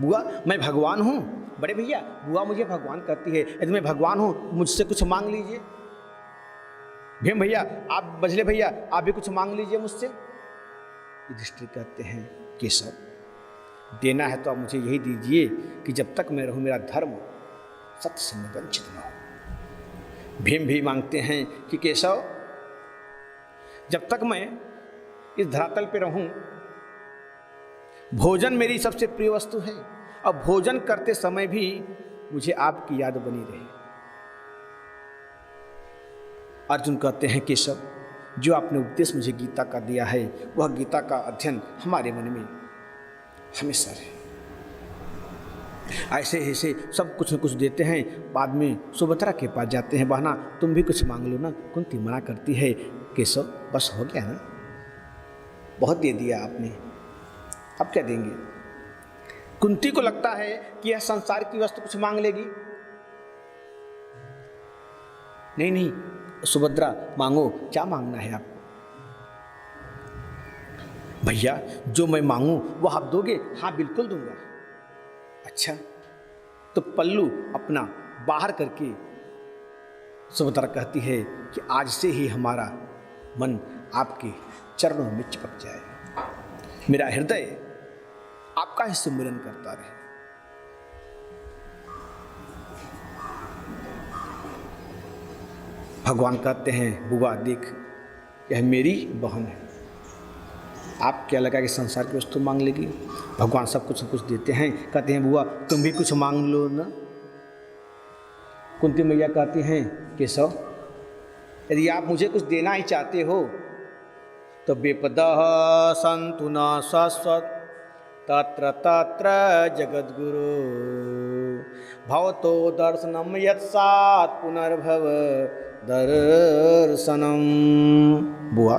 बुआ मैं भगवान हूँ? बड़े भैया बुआ मुझे भगवान कहती है, यदि मैं भगवान हूँ मुझसे कुछ मांग लीजिए। भीम भैया आप, बजले भैया आप भी कुछ मांग लीजिए मुझसे। युधिष्ठिर कहते हैं केशव देना है तो आप मुझे यही दीजिए कि जब तक मैं रहूं मेरा धर्म सत्य से मैं वंचित न हो। भीम भी मांगते हैं कि केशव जब तक मैं इस धरातल पे रहूं, भोजन मेरी सबसे प्रिय वस्तु है और भोजन करते समय भी मुझे आपकी याद बनी रहे। अर्जुन कहते हैं केशव जो आपने उपदेश मुझे गीता का दिया है वह गीता का अध्ययन हमारे मन में हमेशा रहे। ऐसे ऐसे सब कुछ न कुछ देते हैं, बाद में सुभद्रा के पास जाते हैं, बहना तुम भी कुछ मांग लो ना। कुंती मना करती है केशव बस हो गया ना, बहुत दे दिया आपने, अब क्या देंगे। कुंती को लगता है कि यह संसार की वस्तु कुछ मांग लेगी। नहीं नहीं सुभद्रा मांगो, क्या मांगना है आपको? भैया जो मैं मांगू वो आप दोगे? हाँ बिल्कुल दूंगा। अच्छा तो पल्लू अपना बाहर करके सुभद्रा कहती है कि आज से ही हमारा मन आपके चरणों में चिपक जाए, मेरा हृदय आपका ही सुमिरन करता रहे। भगवान कहते हैं बुआ देख यह मेरी बहन है, आप क्या लगा कि संसार की वस्तु मांग लेगी? भगवान सब कुछ देते हैं। कहते हैं बुआ तुम भी कुछ मांग लो ना। कुंती मैया कहती हैं केशव यदि आप मुझे कुछ देना ही चाहते हो तो बेपदः सन्तु न शाश्वत तत्र तत्र जगद्गुरु भवतो दर्शनम यत्सात् पुनर्भव दर्शनम। बुआ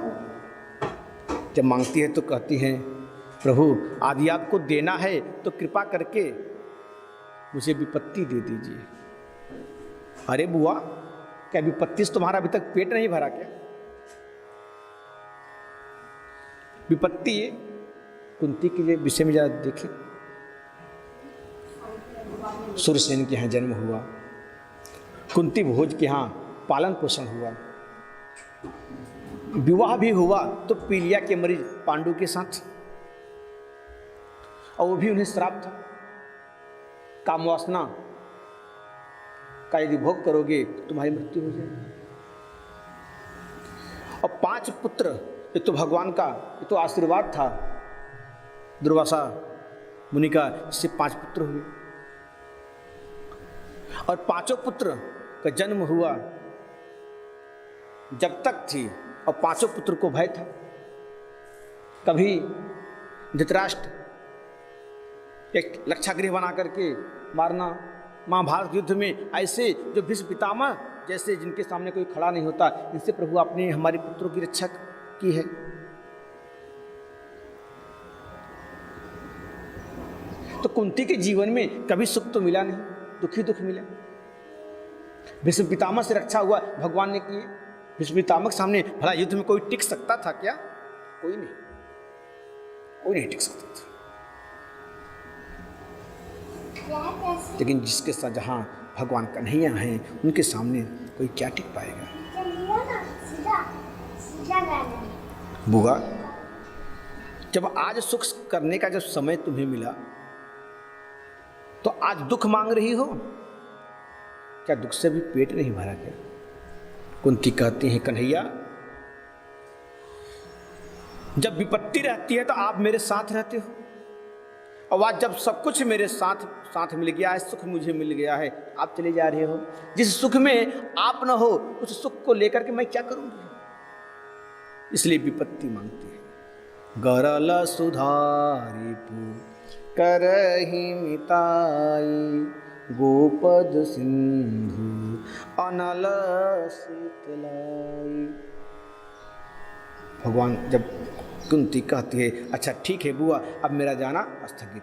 जब मांगती है तो कहती हैं प्रभु आदि आपको देना है तो कृपा करके मुझे विपत्ति दे दीजिए। अरे बुआ क्या विपत्ति से तुम्हारा अभी तक पेट नहीं भरा क्या? विपत्ति कुंती के लिए विषय में जरा देखें। सूर्यसेन के यहाँ जन्म हुआ, कुंती भोज के यहाँ पालन पोषण हुआ, विवाह भी हुआ तो पीलिया के मरीज पांडु के साथ, और वो भी उन्हें श्राप था कामवासना का यदि भोग करोगे तुम्हारी मृत्यु हो जाएगी। और 5 पुत्र, ये तो भगवान का ये तो आशीर्वाद था दुर्वासा मुनि का, इससे 5 पुत्र हुए। और पांचों पुत्र का जन्म हुआ जब तक थी, और पांचों पुत्र को भय था। कभी धृतराष्ट्र एक लक्षागृह बना करके मारना, महाभारत युद्ध में ऐसे जो भीष्म पितामह जैसे जिनके सामने कोई खड़ा नहीं होता, इनसे प्रभु आपने हमारे पुत्रों की रक्षा की है। तो कुंती के जीवन में कभी सुख तो मिला नहीं, दुखी दुख मिला। भीष्म पितामह से रक्षा हुआ भगवान ने की। भीष्म पितामह के सामने भला युद्ध में कोई टिक सकता था क्या? कोई नहीं, कोई नहीं टिक सकता था। लेकिन जिसके साथ जहां भगवान कन्हैया हैं, उनके सामने कोई क्या टिक पाएगा? बुआ, जब आज सुख करने का जब समय तुम्हें मिला, तो आज दुख मांग रही हो? क्या दुख से भी पेट नहीं भरा क्या? कुंती कहती हैं, कन्हैया जब विपत्ति रहती है तो आप मेरे साथ रहते हो, और आज जब सब कुछ मेरे साथ मिल गया है, सुख मुझे मिल गया है, आप चले जा रहे हो। जिस सुख में आप न हो, उस सुख को लेकर के मैं क्या करूंगी? इसलिए विपत्ति मांगती है। गरल सुधारी करहि मिताई, गोपद सिंधु अनल शीतलाई। भगवान जब कुंती कहती है, अच्छा ठीक है बुआ, अब मेरा जाना स्थगित।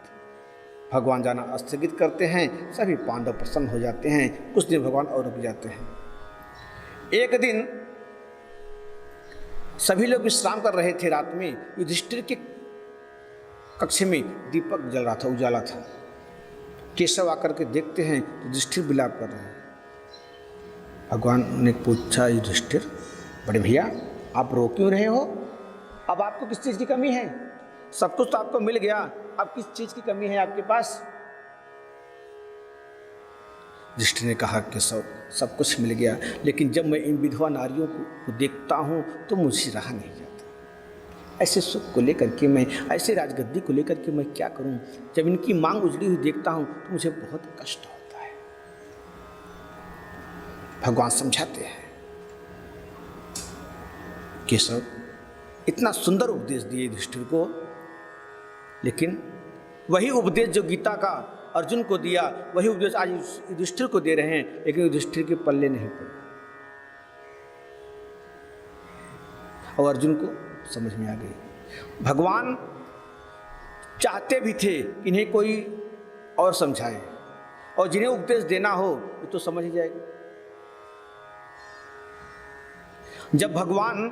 भगवान जाना स्थगित करते हैं, सभी पांडव प्रसन्न हो जाते हैं। कुछ दिन भगवान और रुक जाते हैं। एक दिन सभी लोग विश्राम कर रहे थे। रात में युधिष्ठिर के कक्ष में दीपक जल रहा था, उजाला था। केशव आकर के देखते हैं तो युधिष्ठिर विलाप कर रहे हैं। भगवान ने पूछा, युधिष्ठिर बड़े भैया आप रो क्यों रहे हो? अब आपको किस चीज़ की कमी है? सब कुछ तो आपको मिल गया, अब किस चीज़ की कमी है आपके पास? युधिष्ठिर ने कहा कि सब कुछ मिल गया, लेकिन जब मैं इन विधवा नारियों को देखता हूँ तो मुझसे रहा नहीं जाता। ऐसे सुख को लेकर के मैं, ऐसे राजगद्दी को लेकर के मैं क्या करूँ? जब इनकी मांग उजड़ी हुई देखता हूँ तो मुझे बहुत कष्ट होता है। भगवान समझाते हैं, केशव इतना सुंदर उपदेश दिए युधिष्ठिर को, लेकिन वही उपदेश जो गीता का अर्जुन को दिया, वही उपदेश आज युधिष्ठिर को दे रहे हैं, लेकिन युधिष्ठिर के पल्ले नहीं पड़े। और अर्जुन को समझ में आ गई। भगवान चाहते भी थे इन्हें कोई और समझाए, और जिन्हें उपदेश देना हो वो तो समझ ही जाएगा। जब भगवान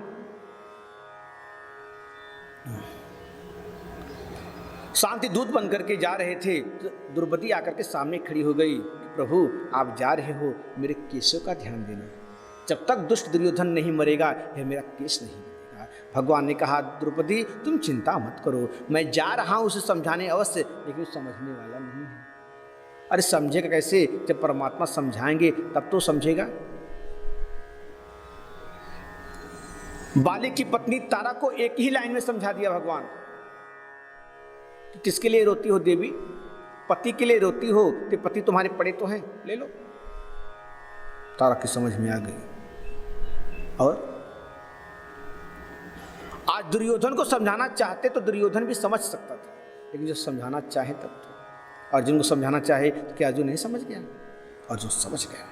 शांति दूत बनकर के जा रहे थे तो द्रौपदी आकर के सामने खड़ी हो गई, प्रभु आप जा रहे हो, मेरे केशों का ध्यान देना। जब तक दुष्ट दुर्योधन नहीं मरेगा यह मेरा केश नहीं मरेगा। भगवान ने कहा, द्रौपदी तुम चिंता मत करो, मैं जा रहा हूं उसे समझाने अवश्य, लेकिन समझने वाला नहीं है। अरे समझेगा कैसे? जब परमात्मा समझाएंगे तब तो समझेगा। बाली की पत्नी तारा को एक ही लाइन में समझा दिया भगवान कि किसके लिए रोती हो देवी? पति के लिए रोती हो तो पति तुम्हारे पड़े तो हैं, ले लो। तारा की समझ में आ गई। और आज दुर्योधन को समझाना चाहते तो दुर्योधन भी समझ सकता था, लेकिन जो समझाना चाहे तब तो। अर्जुन को समझाना चाहे तो क्या अर्जुन नहीं समझ गया? अर्जुन समझ गया।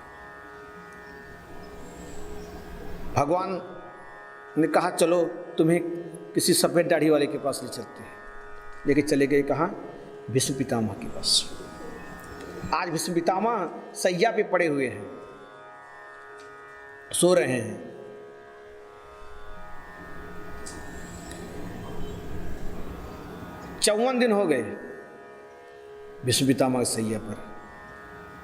भगवान ने कहा, चलो तुम्हें किसी सफेद दाढ़ी वाले के पास ले चलते हैं। लेके चले गए कहाँ? भीष्म पितामह के पास। आज भीष्म पितामह सैया पे पड़े हुए हैं, सो रहे हैं। चौवन दिन हो गए भीष्म पितामह सैया पर।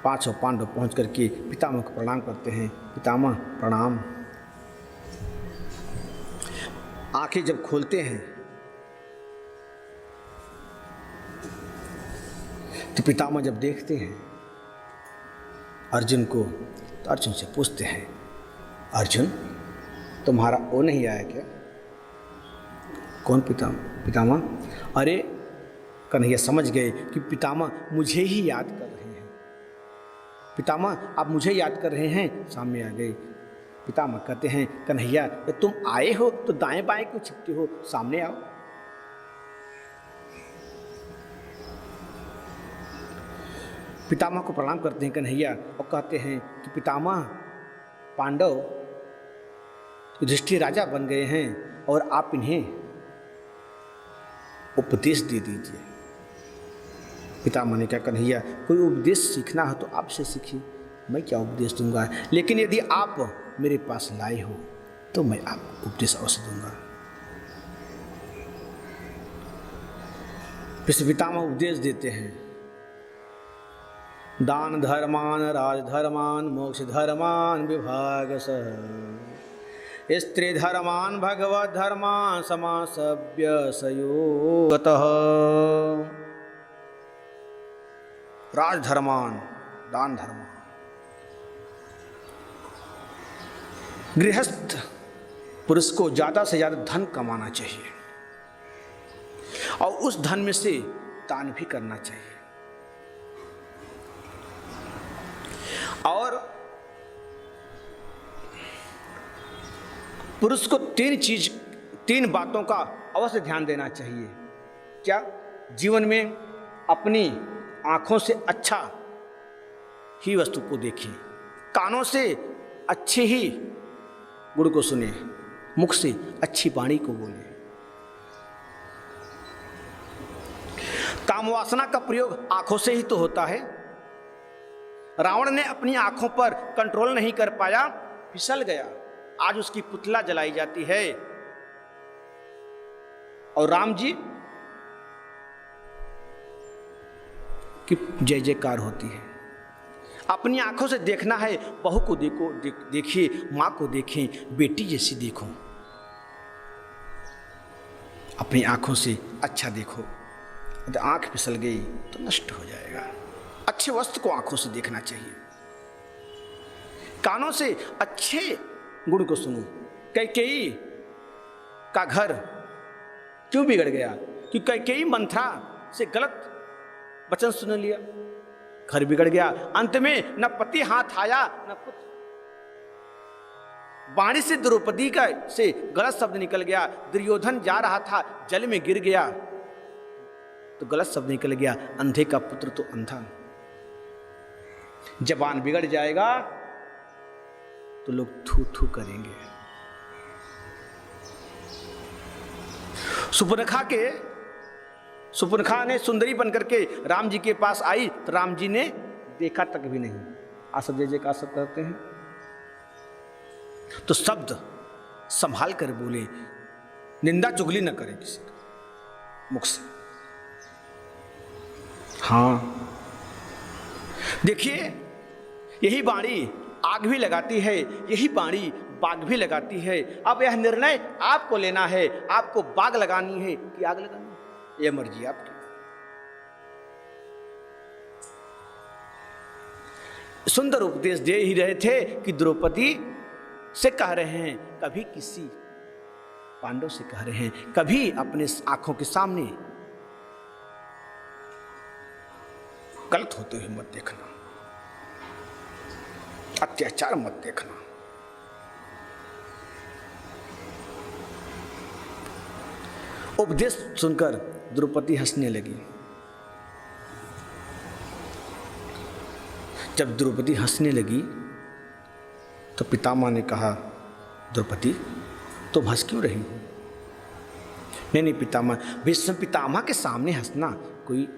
पांचों पांडव पहुंच करके पितामह को प्रणाम करते हैं। पितामह प्रणाम। आंखें जब खोलते हैं तो पितामह जब देखते हैं अर्जुन को, तो अर्जुन से पूछते हैं, अर्जुन तुम्हारा वो नहीं आया क्या? कौन पितामह? अरे कन्हैया समझ गए कि पितामह मुझे ही याद कर रहे हैं। पितामह आप मुझे याद कर रहे हैं? सामने आ गए। पितामह कहते हैं, कन्हैया तुम आए हो तो दाएं बाएं क्यों छिपते हो, सामने आओ। पितामह को प्रणाम करते हैं कन्हैया और कहते हैं कि पितामह, पांडव युधिष्ठिर राजा बन गए हैं और आप इन्हें उपदेश दे दीजिए। पितामह ने कहा, कन्हैया कोई उपदेश सीखना हो तो आपसे सीखिए, मैं क्या उपदेश दूंगा, लेकिन यदि आप मेरे पास लाए हो तो मैं आपको उपदेश अवश्य दूंगा। फिर पितामह उपदेश देते हैं, दान धर्मान राजधर्मान मोक्ष धर्मान विभागशः, स्त्री धर्मान भगवत धर्मान समासव्य सयोगतः। राजधर्मान, दान धर्मान, गृहस्थ पुरुष को ज्यादा से ज्यादा धन कमाना चाहिए और उस धन में से दान भी करना चाहिए। और पुरुष को तीन बातों का अवश्य ध्यान देना चाहिए। क्या? जीवन में अपनी आंखों से अच्छा ही वस्तु को देखें, कानों से अच्छे ही गुण को सुने, मुख से अच्छी वाणी को बोले। काम वासना का प्रयोग आंखों से ही तो होता है। रावण ने अपनी आंखों पर कंट्रोल नहीं कर पाया, फिसल गया, आज उसकी पुतला जलाई जाती है। और राम जी की जय जयकार होती है। अपनी आंखों से देखना है, बहू को देखो, देखिए, मां को देखें, बेटी जैसी देखो। अपनी आंखों से अच्छा देखो, तो आंख फिसल गई तो नष्ट हो जाएगा। अच्छे वस्तु को आंखों से देखना चाहिए, कानों से अच्छे गुण को सुनो। कैकेयी का घर क्यों बिगड़ गया? क्योंकि कैकेयी मंथरा से गलत वचन सुन लिया, घर बिगड़ गया। अंत में न पति हाथ आया न पुत्र। वाणी से द्रौपदी का से गलत शब्द निकल गया। दुर्योधन जा रहा था, जल में गिर गया तो गलत शब्द निकल गया। अंधे का पुत्र तो अंधा। जबान बिगड़ जाएगा तो लोग थू थू करेंगे। सुपर्णखा ने सुंदरी बनकर के राम जी के पास आई तो राम जी ने देखा तक भी नहीं। आप सब जय जयकार सब करते हैं तो शब्द संभाल कर बोले, निंदा चुगली न करें किसी का मुख से। हाँ देखिए, यही वाणी आग भी लगाती है, यही वाणी बाग भी लगाती है। अब यह निर्णय आपको लेना है, आपको बाग लगानी है कि आग लगानी है, यह मर्जी आपकी। सुंदर उपदेश दे ही रहे थे कि द्रौपदी से कह रहे हैं, कभी किसी पांडव से कह रहे हैं, कभी अपने आंखों के सामने गलत होते हुए मत देखना, अत्याचार मत देखना। उपदेश सुनकर द्रौपदी हंसने लगी। जब द्रौपदी हंसने लगी तो पितामह ने कहा, द्रौपदी तुम हंस क्यों रही हो? नहीं पितामह, भीष्म पितामह के सामने हंसना कोई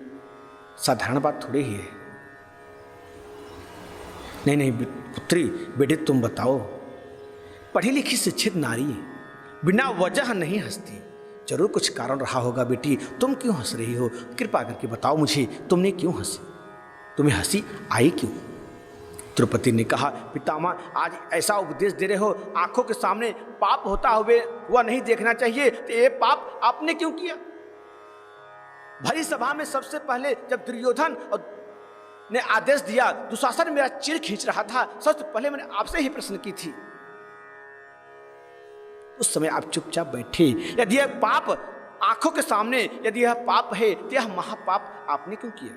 साधारण बात थोड़ी ही है। नहीं पुत्री, बेटी तुम बताओ, पढ़ी लिखी शिक्षित नारी बिना वजह नहीं हंसती, जरूर कुछ कारण रहा होगा। बेटी तुम क्यों हंस रही हो? कृपा करके बताओ मुझे, तुमने क्यों हंसी? तुम्हें हंसी आई क्यों? द्रौपदी ने कहा, पितामह आज ऐसा उपदेश दे रहे हो, आंखों के सामने पाप होता हुआ नहीं देखना चाहिए, तो ये पाप आपने क्यों किया? भरी सभा में सबसे पहले जब दुर्योधन ने आदेश दिया, दुशासन मेरा चिर खींच रहा था, सबसे पहले मैंने आपसे ही प्रश्न की थी। उस समय आप चुपचाप बैठे। यदि यह पाप आंखों के सामने, यदि यह पाप है तो यह महापाप आपने क्यों किया?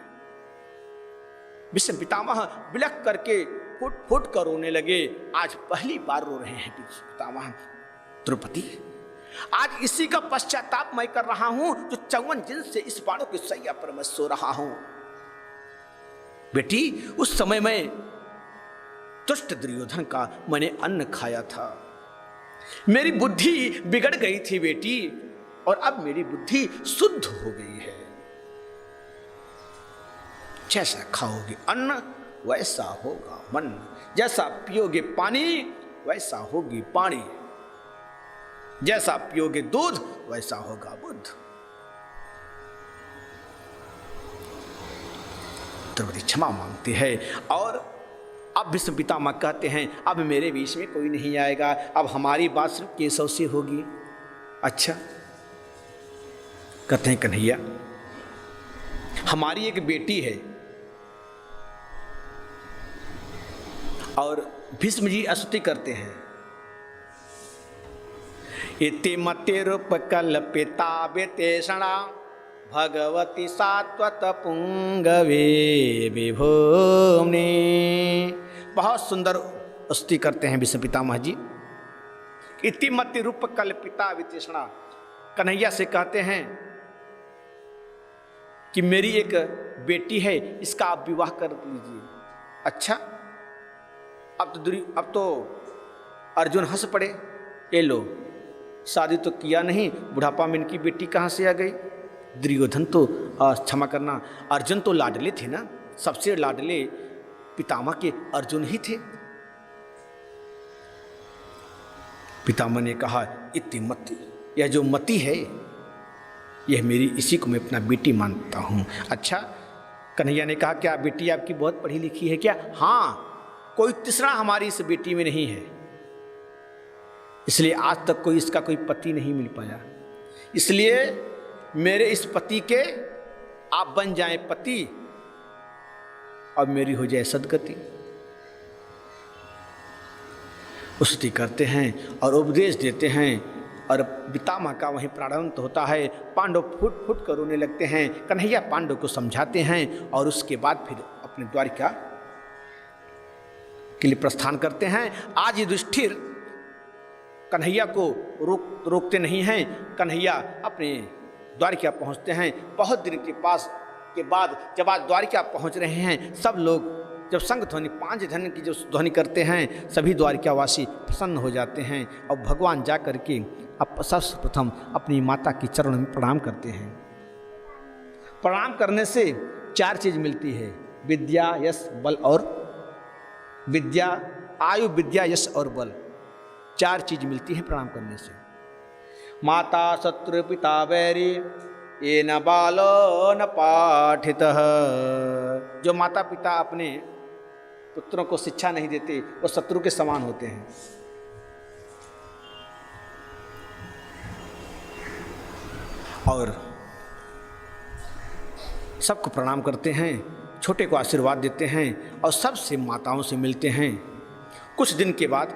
भीष्म पितामह बिलख करके फुट फुट कर रोने लगे। आज पहली बार रो रहे हैं भीष्म पितामह। द्रौपदी, आज इसी का पश्चाताप मैं कर रहा हूं जो 54 दिन से इस बाणों की सैया पर मैं सो रहा हूं। बेटी, उस समय में दुष्ट दुर्योधन का मैंने अन्न खाया था, मेरी बुद्धि बिगड़ गई थी बेटी, और अब मेरी बुद्धि शुद्ध हो गई है। जैसा खाओगे अन्न वैसा होगा मन, जैसा पियोगे पानी वैसा होगी पानी, जैसा पियोगे दूध वैसा होगा बुद्ध। द्रौपदी क्षमा मांगती है और अब भीष्म पितामह कहते हैं अब मेरे बीच में कोई नहीं आएगा, अब हमारी बात सिर्फ केशव से होगी। अच्छा, कहते हैं कन्हैया, हमारी एक बेटी है और भीष्म जी स्तुति करते हैं, इति मते रूप कल्पिता वितेषणा भगवती सात्वत पुंगवे विभूमि। बहुत सुंदर स्तुति करते हैं भीष्म पितामह जी। इति मते रूप कल्पिता वितेषणा, कन्हैया से कहते हैं कि मेरी एक बेटी है, इसका आप विवाह कर लीजिए। अच्छा, अब तो अर्जुन हंस पड़े, ये लो शादी तो किया नहीं, बुढ़ापा में इनकी बेटी कहाँ से आ गई। दुर्योधन तो क्षमा करना, अर्जुन तो लाडले थे ना, सबसे लाडले पितामह के अर्जुन ही थे। पितामह ने कहा इतनी मति, यह जो मति है यह मेरी, इसी को मैं अपना बेटी मानता हूँ। अच्छा, कन्हैया ने कहा क्या बेटी आपकी बहुत पढ़ी लिखी है क्या? हाँ, कोई तीसरा हमारी इस बेटी में नहीं है, इसलिए आज तक कोई इसका कोई पति नहीं मिल पाया, इसलिए मेरे इस पति के आप बन जाएं पति और मेरी हो जाए सदगति। स्तुति करते हैं और उपदेश देते हैं और पितामह का वहीं प्रारंभ होता है। पांडव फुट फुट कर रोने लगते हैं। कन्हैया पांडव को समझाते हैं और उसके बाद फिर अपने द्वारिका के लिए प्रस्थान करते हैं। आज युधिष्ठिर कन्हैया को रोकते नहीं हैं। कन्हैया अपने द्वारिका पहुंचते हैं। बहुत दिन के बाद जब आज द्वारिका पहुंच रहे हैं, सब लोग जब शंख ध्वनि 5 धन की जो ध्वनि करते हैं, सभी द्वारिकावासी प्रसन्न हो जाते हैं और भगवान जा कर के अब सर्वप्रथम अपनी माता की चरण में प्रणाम करते हैं। प्रणाम करने से 4 चीज मिलती है, विद्या, यश, बल और विद्या, आयु, विद्या, यश और बल, 4 चीज मिलती है प्रणाम करने से। माता शत्रु पिता वैरी ये न बालो न पाठितः। जो माता पिता अपने पुत्रों को शिक्षा नहीं देते वो शत्रु के समान होते हैं। और सबको प्रणाम करते हैं, छोटे को आशीर्वाद देते हैं और सबसे माताओं से मिलते हैं। कुछ दिन के बाद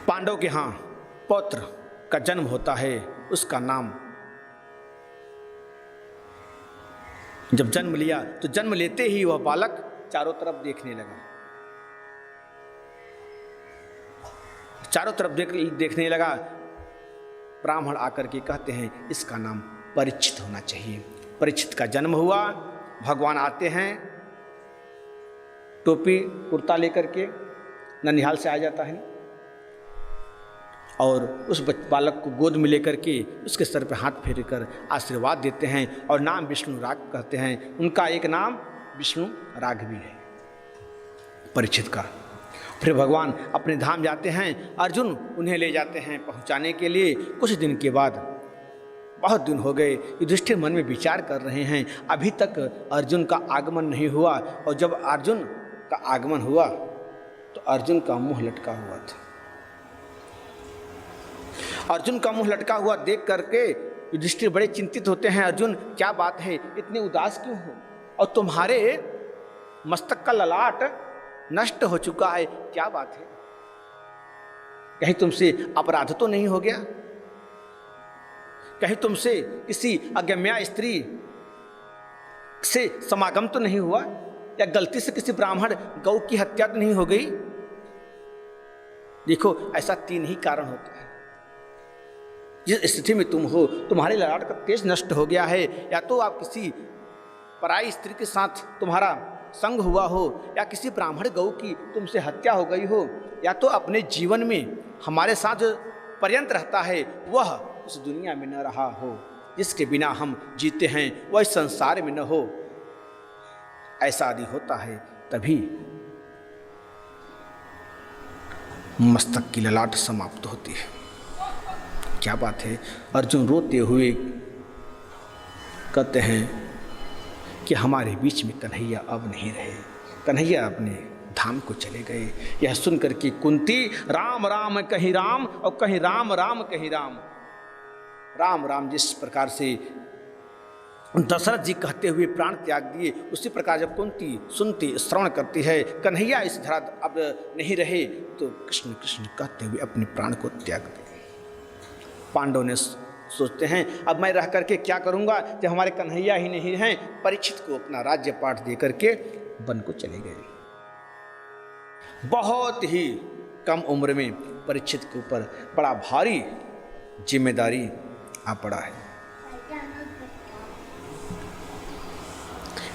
पांडव के यहाँ पौत्र का जन्म होता है। उसका नाम जब जन्म लिया तो जन्म लेते ही वह बालक चारों तरफ देखने लगा। चारों तरफ देखने लगा। ब्राह्मण आकर के कहते हैं इसका नाम परीक्षित होना चाहिए। परीक्षित का जन्म हुआ। भगवान आते हैं, टोपी कुर्ता लेकर के, ननिहाल से आ जाता है और उस बालक को गोद में लेकर के उसके सर पर हाथ फेर कर आशीर्वाद देते हैं और नाम विष्णु राग कहते हैं। उनका एक नाम विष्णु राग भी है, परीक्षित का। फिर भगवान अपने धाम जाते हैं। अर्जुन उन्हें ले जाते हैं पहुंचाने के लिए। कुछ दिन के बाद, बहुत दिन हो गए, युधिष्ठिर मन में विचार कर रहे हैं, अभी तक अर्जुन का आगमन नहीं हुआ। और जब अर्जुन का आगमन हुआ तो अर्जुन का मुंह लटका हुआ था। अर्जुन का मुंह लटका हुआ देख करके युधिष्ठिर बड़े चिंतित होते हैं। अर्जुन, क्या बात है, इतने उदास क्यों हो? और तुम्हारे मस्तक का ललाट नष्ट हो चुका है, क्या बात है? कहीं तुमसे अपराध तो नहीं हो गया? कहीं तुमसे किसी अगम्या स्त्री से समागम तो नहीं हुआ, या गलती से किसी ब्राह्मण गौ की हत्या तो नहीं हो गई? देखो, ऐसा 3 ही कारण होता है। जिस स्थिति में तुम हो, तुम्हारे ललाट का तेज नष्ट हो गया है, या तो आप किसी पराई स्त्री के साथ तुम्हारा संग हुआ हो, या किसी ब्राह्मण गौ की तुमसे हत्या हो गई हो, या तो अपने जीवन में हमारे साथ जो पर्यंत रहता है वह उस दुनिया में न रहा हो, जिसके बिना हम जीते हैं वह इस संसार में न हो। ऐसा आदि होता है, तभी मस्तक की ललाट समाप्त होती है। क्या बात है! अर्जुन रोते हुए कहते हैं कि हमारे बीच में कन्हैया अब नहीं रहे, कन्हैया अपने धाम को चले गए। यह सुनकर के कुंती राम राम कहीं राम और कहीं राम राम कहीं राम, राम राम जिस प्रकार से दशरथ जी कहते हुए प्राण त्याग दिए, उसी प्रकार जब कुंती सुनती श्रवण करती है कन्हैया इस धरा अब नहीं रहे, तो कृष्ण कृष्ण कहते हुए अपने प्राण को त्याग दिए। पांडव ने सोचते हैं अब मैं रह करके क्या करूंगा जब हमारे कन्हैया ही नहीं हैं। परीक्षित को अपना राज्य पाठ दे करके वन को चले गए। बहुत ही कम उम्र में परीक्षित के ऊपर बड़ा भारी जिम्मेदारी आ पड़ा है।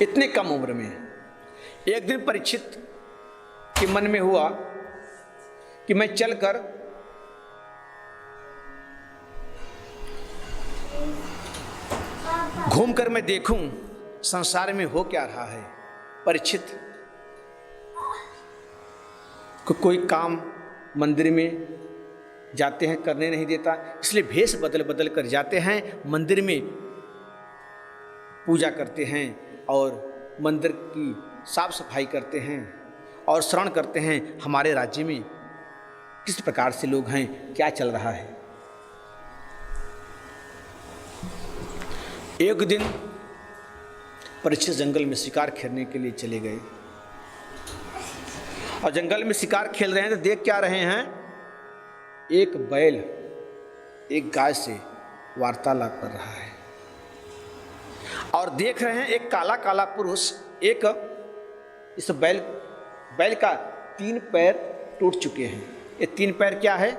इतने कम उम्र में एक दिन परीक्षित के मन में हुआ कि मैं चलकर घूमकर मैं देखूं संसार में हो क्या रहा है। परीक्षित को कोई काम मंदिर में जाते हैं करने नहीं देता, इसलिए भेष बदल बदल कर जाते हैं मंदिर में, पूजा करते हैं और मंदिर की साफ सफाई करते हैं और श्रवण करते हैं हमारे राज्य में किस प्रकार से लोग हैं, क्या चल रहा है। एक दिन परीक्षित जंगल में शिकार खेलने के लिए चले गए और जंगल में शिकार खेल रहे हैं तो देख क्या रहे हैं, एक बैल एक गाय से वार्तालाप कर रहा है और देख रहे हैं एक काला काला पुरुष एक इस बैल का 3 पैर टूट चुके हैं। ये 3 पैर क्या है?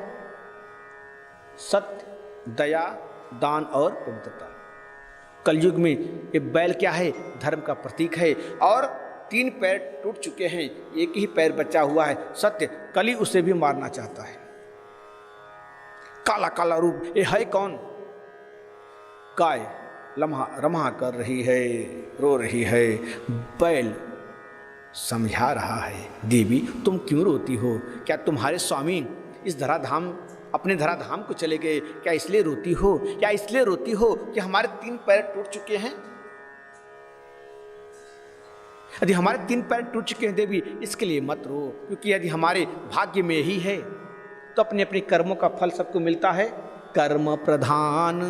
सत्य, दया, दान और पवित्रता। कलयुग में ये बैल क्या है? धर्म का प्रतीक है और 3 पैर टूट चुके हैं, एक ही पैर बचा हुआ है सत्य। कली उसे भी मारना चाहता है। काला काला रूप, ये है कौन? गाय रम्हा कर रही है, रो रही है। बैल समझा रहा है, देवी तुम क्यों रोती हो? क्या तुम्हारे स्वामी इस धराधाम अपने धराधाम को चले गए? क्या इसलिए रोती हो? क्या इसलिए रोती हो कि हमारे 3 पैर टूट चुके हैं? यदि हमारे 3 पैर टूट चुके हैं देवी, इसके लिए मत रो, क्योंकि यदि हमारे भाग्य में ही है तो अपने अपने कर्मों का फल सबको मिलता है। कर्म प्रधान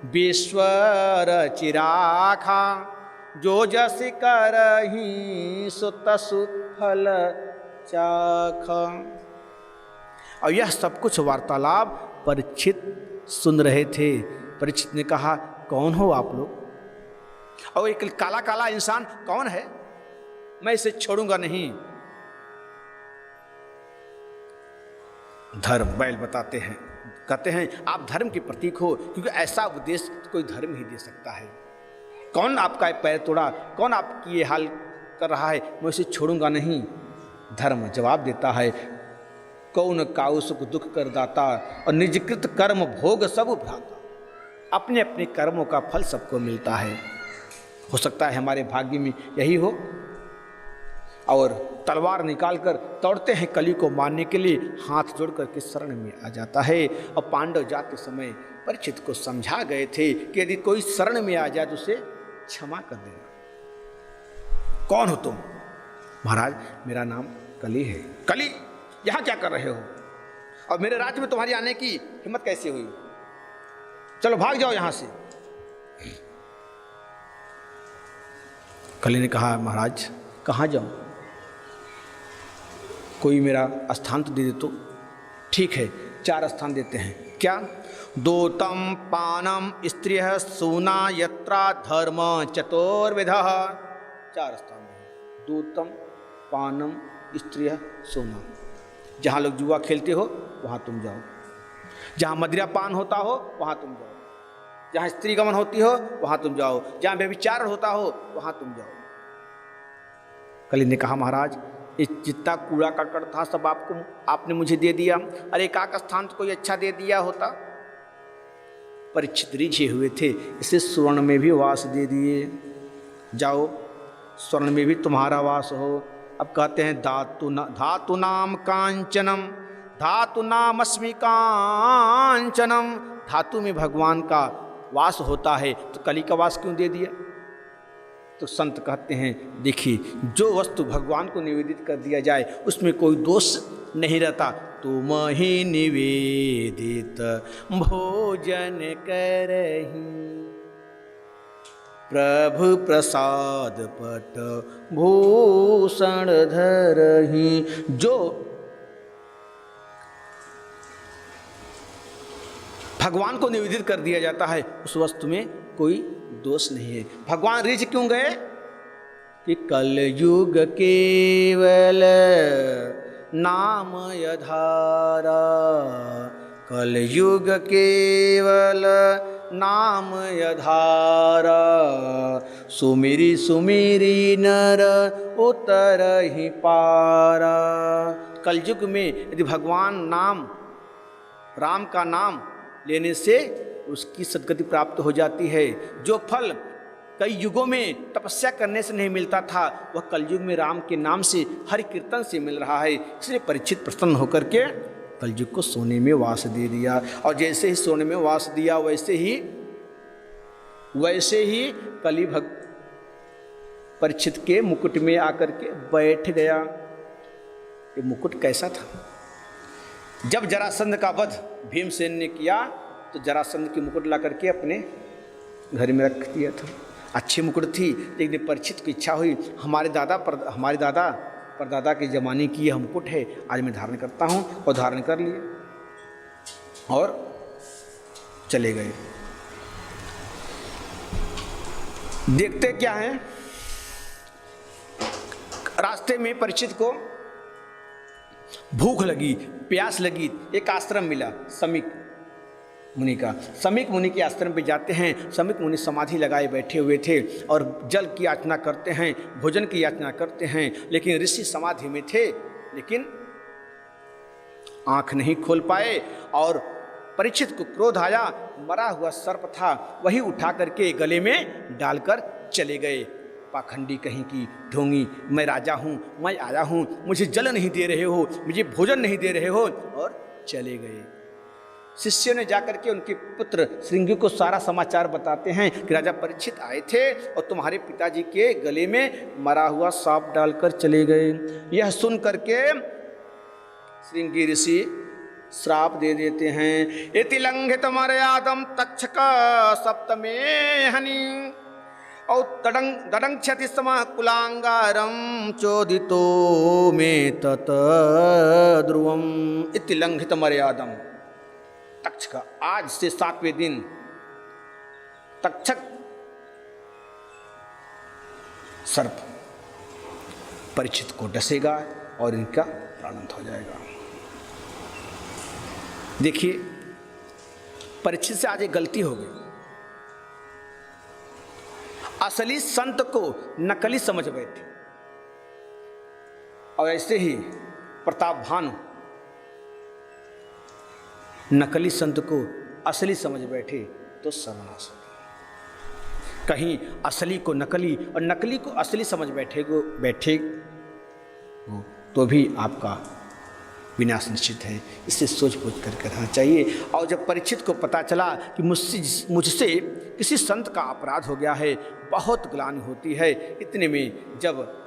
विश्वर चिराखा, जो जस करहि सो तसु फल चाखा। और यह सब कुछ वार्तालाप परीक्षित सुन रहे थे। परीक्षित ने कहा, कौन हो आप लोग? और एक काला काला इंसान कौन है? मैं इसे छोड़ूंगा नहीं। धर्म बैल बताते हैं, कहते हैं आप धर्म के प्रतीक हो, क्योंकि ऐसा उपदेश कोई धर्म ही दे सकता है। कौन आपका पैर तोड़ा? कौन आपकी ये हाल कर रहा है? मैं इसे छोड़ूंगा नहीं। धर्म जवाब देता है, कौन काऊ सुख दुख कर दाता, और निजकृत कर्म भोग सब भ्राता। अपने अपने कर्मों का फल सबको मिलता है। हो सकता है हमारे भाग्य में यही हो। और तलवार निकालकर दौड़ते हैं कली को मारने के लिए, हाथ जोड़ करके शरण में आ जाता है। और पांडव जाते समय परीक्षित को समझा गए थे कि यदि कोई शरण में आ जाए तो उसे क्षमा कर देना। कौन हो तुम? महाराज मेरा नाम कली है। कली, यहाँ क्या कर रहे हो? और मेरे राज्य में तुम्हारी आने की हिम्मत कैसे हुई? चलो भाग जाओ यहाँ से। कली ने कहा, महाराज कहाँ जाऊँ? कोई मेरा स्थान तो दे दे तो। ठीक है, 4 स्थान देते हैं। क्या? दूतम पानम स्त्रिय सूना यत्रा धर्म चतुर्विधः। 4 स्थान है। दूतम पानम स्त्रिय सूना। जहाँ लोग जुआ खेलते हो वहाँ तुम जाओ, जहाँ मदिरा पान होता हो वहाँ तुम जाओ, जहाँ स्त्री गमन होती हो वहाँ तुम जाओ, जहाँ व्यभिचार होता हो वहाँ तुम जाओ। कली ने कहा महाराज ये जितना कूड़ा करकट था सब आपने मुझे दे दिया, अरे एकाक स्थान तो कोई अच्छा दे दिया होता। परीक्षित रिझे हुए थे, इसे स्वर्ण में भी वास दे दिए, जाओ स्वर्ण में भी तुम्हारा वास हो। अब कहते हैं धातु नाम कांचनम धातु नाम अस्मि कांचनम। धातु में भगवान का वास होता है तो कली का वास क्यों दे दिया? तो संत कहते हैं देखिए जो वस्तु भगवान को निवेदित कर दिया जाए उसमें कोई दोष नहीं रहता। तुम ही निवेदित भोजन करही प्रभु प्रसाद पट भूषण धरही। जो भगवान को निवेदित कर दिया जाता है उस वस्तु में कोई दोष नहीं है। भगवान रिझ क्यों गए कि कल युग केवल नाम यधारा, कल युग केवल नाम यधारा। सुमिरी सुमिरी नर उतर ही पारा। कलयुग में यदि भगवान नाम राम का नाम लेने से उसकी सद्गति प्राप्त हो जाती है। जो फल कई युगों में तपस्या करने से नहीं मिलता था वह कलयुग में राम के नाम से हरि कीर्तन से मिल रहा है। इसलिए परीक्षित प्रसन्न होकर के कलयुग को सोने में वास दे दिया, और जैसे ही सोने में वास दिया वैसे ही कली परीक्षित के मुकुट में आकर के बैठ गया। ये मुकुट कैसा था? जब जरासंध का वध भीमसेन ने किया तो जरासंध की मुकुट ला करके अपने घर में रख दिया था। अच्छी मुकुट थी, लेकिन परीक्षित की इच्छा हुई हमारे दादा परदादा के ज़माने की यह मुकुट है, आज मैं धारण करता हूँ, और धारण कर लिए और चले गए। देखते क्या है, रास्ते में परीक्षित को भूख लगी, प्यास लगी। एक आश्रम मिला समीक मुनि का। समीक मुनि के आश्रम पे जाते हैं। समीक मुनि समाधि लगाए बैठे हुए थे और जल की याचना करते हैं, भोजन की याचना करते हैं, लेकिन ऋषि समाधि में थे, लेकिन आंख नहीं खोल पाए। और परीक्षित को क्रोध आया, मरा हुआ सर्प था वही उठा करके गले में डालकर चले गए। पाखंडी कहीं की ढोंगी, मैं राजा हूँ, मैं आया हूँ, मुझे जल नहीं दे रहे हो, मुझे भोजन नहीं दे रहे हो, और चले गए। शिष्यों ने जाकर के उनके पुत्र श्रृंगी को सारा समाचार बताते हैं कि राजा परीक्षित आए थे और तुम्हारे पिताजी के गले में मरा हुआ सांप डालकर चले गए। यह सुन करके श्रृंगी ऋषि श्राप दे देते हैं। इति लंघित मर्यादम तक्षक सप्तमे हनि औ तडंग क्षति सम कुलांगारम चोदितो में तत ध्रुवम। इति लंघित मर्यादम तक्षक, आज से 7वें दिन तक्षक सर्प परीक्षित को डसेगा और इनका प्राणांत हो जाएगा। देखिए परीक्षित से आज एक गलती हो गई। असली संत को नकली समझ बैठे, और ऐसे ही प्रताप भानु नकली संत को असली समझ बैठे तो सर्वनाश हो। कहीं असली को नकली और नकली को असली समझ बैठे तो भी आपका विनाश निश्चित है। इससे सोच पूछ करके रहना चाहिए। और जब परीक्षित को पता चला कि मुझसे किसी संत का अपराध हो गया है, बहुत ग्लानि होती है। इतने में जब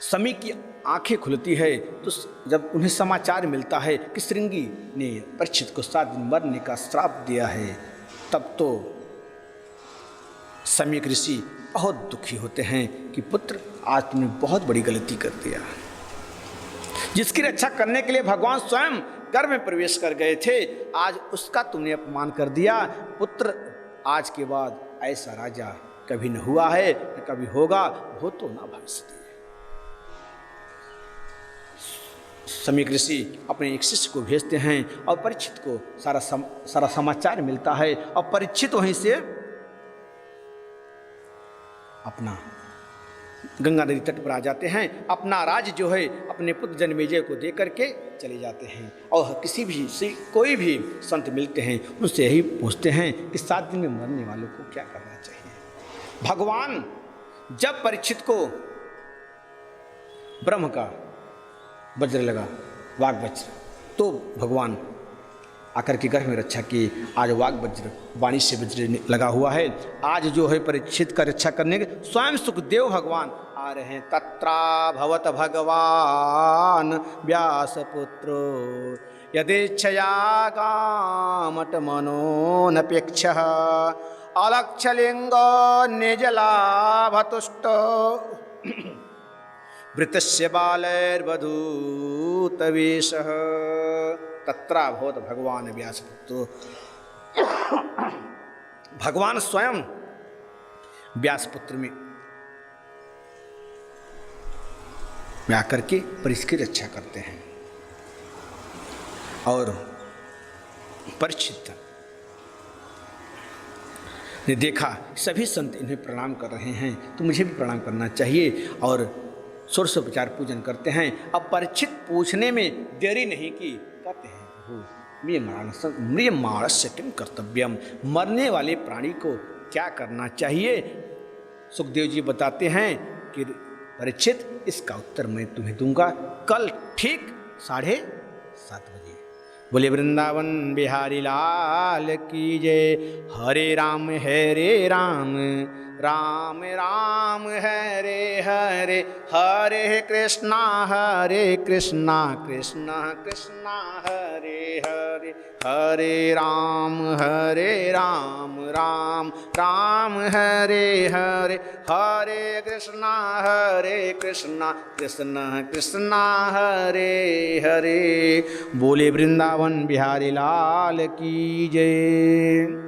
समी की आंखें खुलती है तो जब उन्हें समाचार मिलता है कि श्रृंगी ने परीक्षित को 7 दिन मरने का श्राप दिया है, तब तो समीक ऋषि बहुत दुखी होते हैं कि पुत्र आज तुमने बहुत बड़ी गलती कर दिया। जिसकी रक्षा करने के लिए भगवान स्वयं गर्भ में प्रवेश कर गए थे, आज उसका तुमने अपमान कर दिया। पुत्र, आज के बाद ऐसा राजा कभी न हुआ है न कभी होगा, हो तो ना भविष्य। समीक ऋषि अपने एक शिष्य को भेजते हैं और परीक्षित को सारा समाचार मिलता है, और परीक्षित वहीं से अपना गंगा नदी तट पर आ जाते हैं। अपना राज्य जो है अपने पुत्र जन्मेजय को दे करके चले जाते हैं, और किसी भी कोई भी संत मिलते हैं उनसे यही पूछते हैं कि 7 दिन में मरने वालों को क्या करना चाहिए। भगवान जब परीक्षित को ब्रह्म का वज्र लगा, वाग वज्र, तो भगवान आकर के गर्भ में रक्षा की। आज वाग वज्र, वाणी से वज्र लगा हुआ है। आज जो है परीक्षित का रक्षा करने के स्वयं सुखदेव भगवान आ रहे हैं। तत्रा भवत भगवान व्यासपुत्रो यदेच्छया कामट मनोनपेक्षः अलक्षलिंगो निजलाभतुष्टो वृतस्य बालैर्वधूतवेशः। तत्रा भवत भगवान व्यासपुत्रो, भगवान स्वयं व्यासपुत्र में आकर के परीक्षित की रक्षा करते हैं। और परीक्षित ने देखा सभी संत इन्हें प्रणाम कर रहे हैं, तो मुझे भी प्रणाम करना चाहिए, और षोडशोपचार पूजन करते हैं। अब परीक्षित पूछने में देरी नहीं की, कहते हैं म्रियमाणस्य किम कर्तव्यम, मरने वाले प्राणी को क्या करना चाहिए। सुखदेव जी बताते हैं कि परीक्षित, इसका उत्तर मैं तुम्हें दूंगा कल ठीक 7:30 बजे। बोले वृंदावन बिहारी लाल की जय। हरे राम राम राम राम हरे हरे, हरे कृष्णा कृष्ण कृष्णा हरे हरे, हरे राम राम राम हरे हरे, हरे कृष्णा कृष्ण कृष्ण हरे हरे। बोले वृंदावन बिहारी लाल की जय।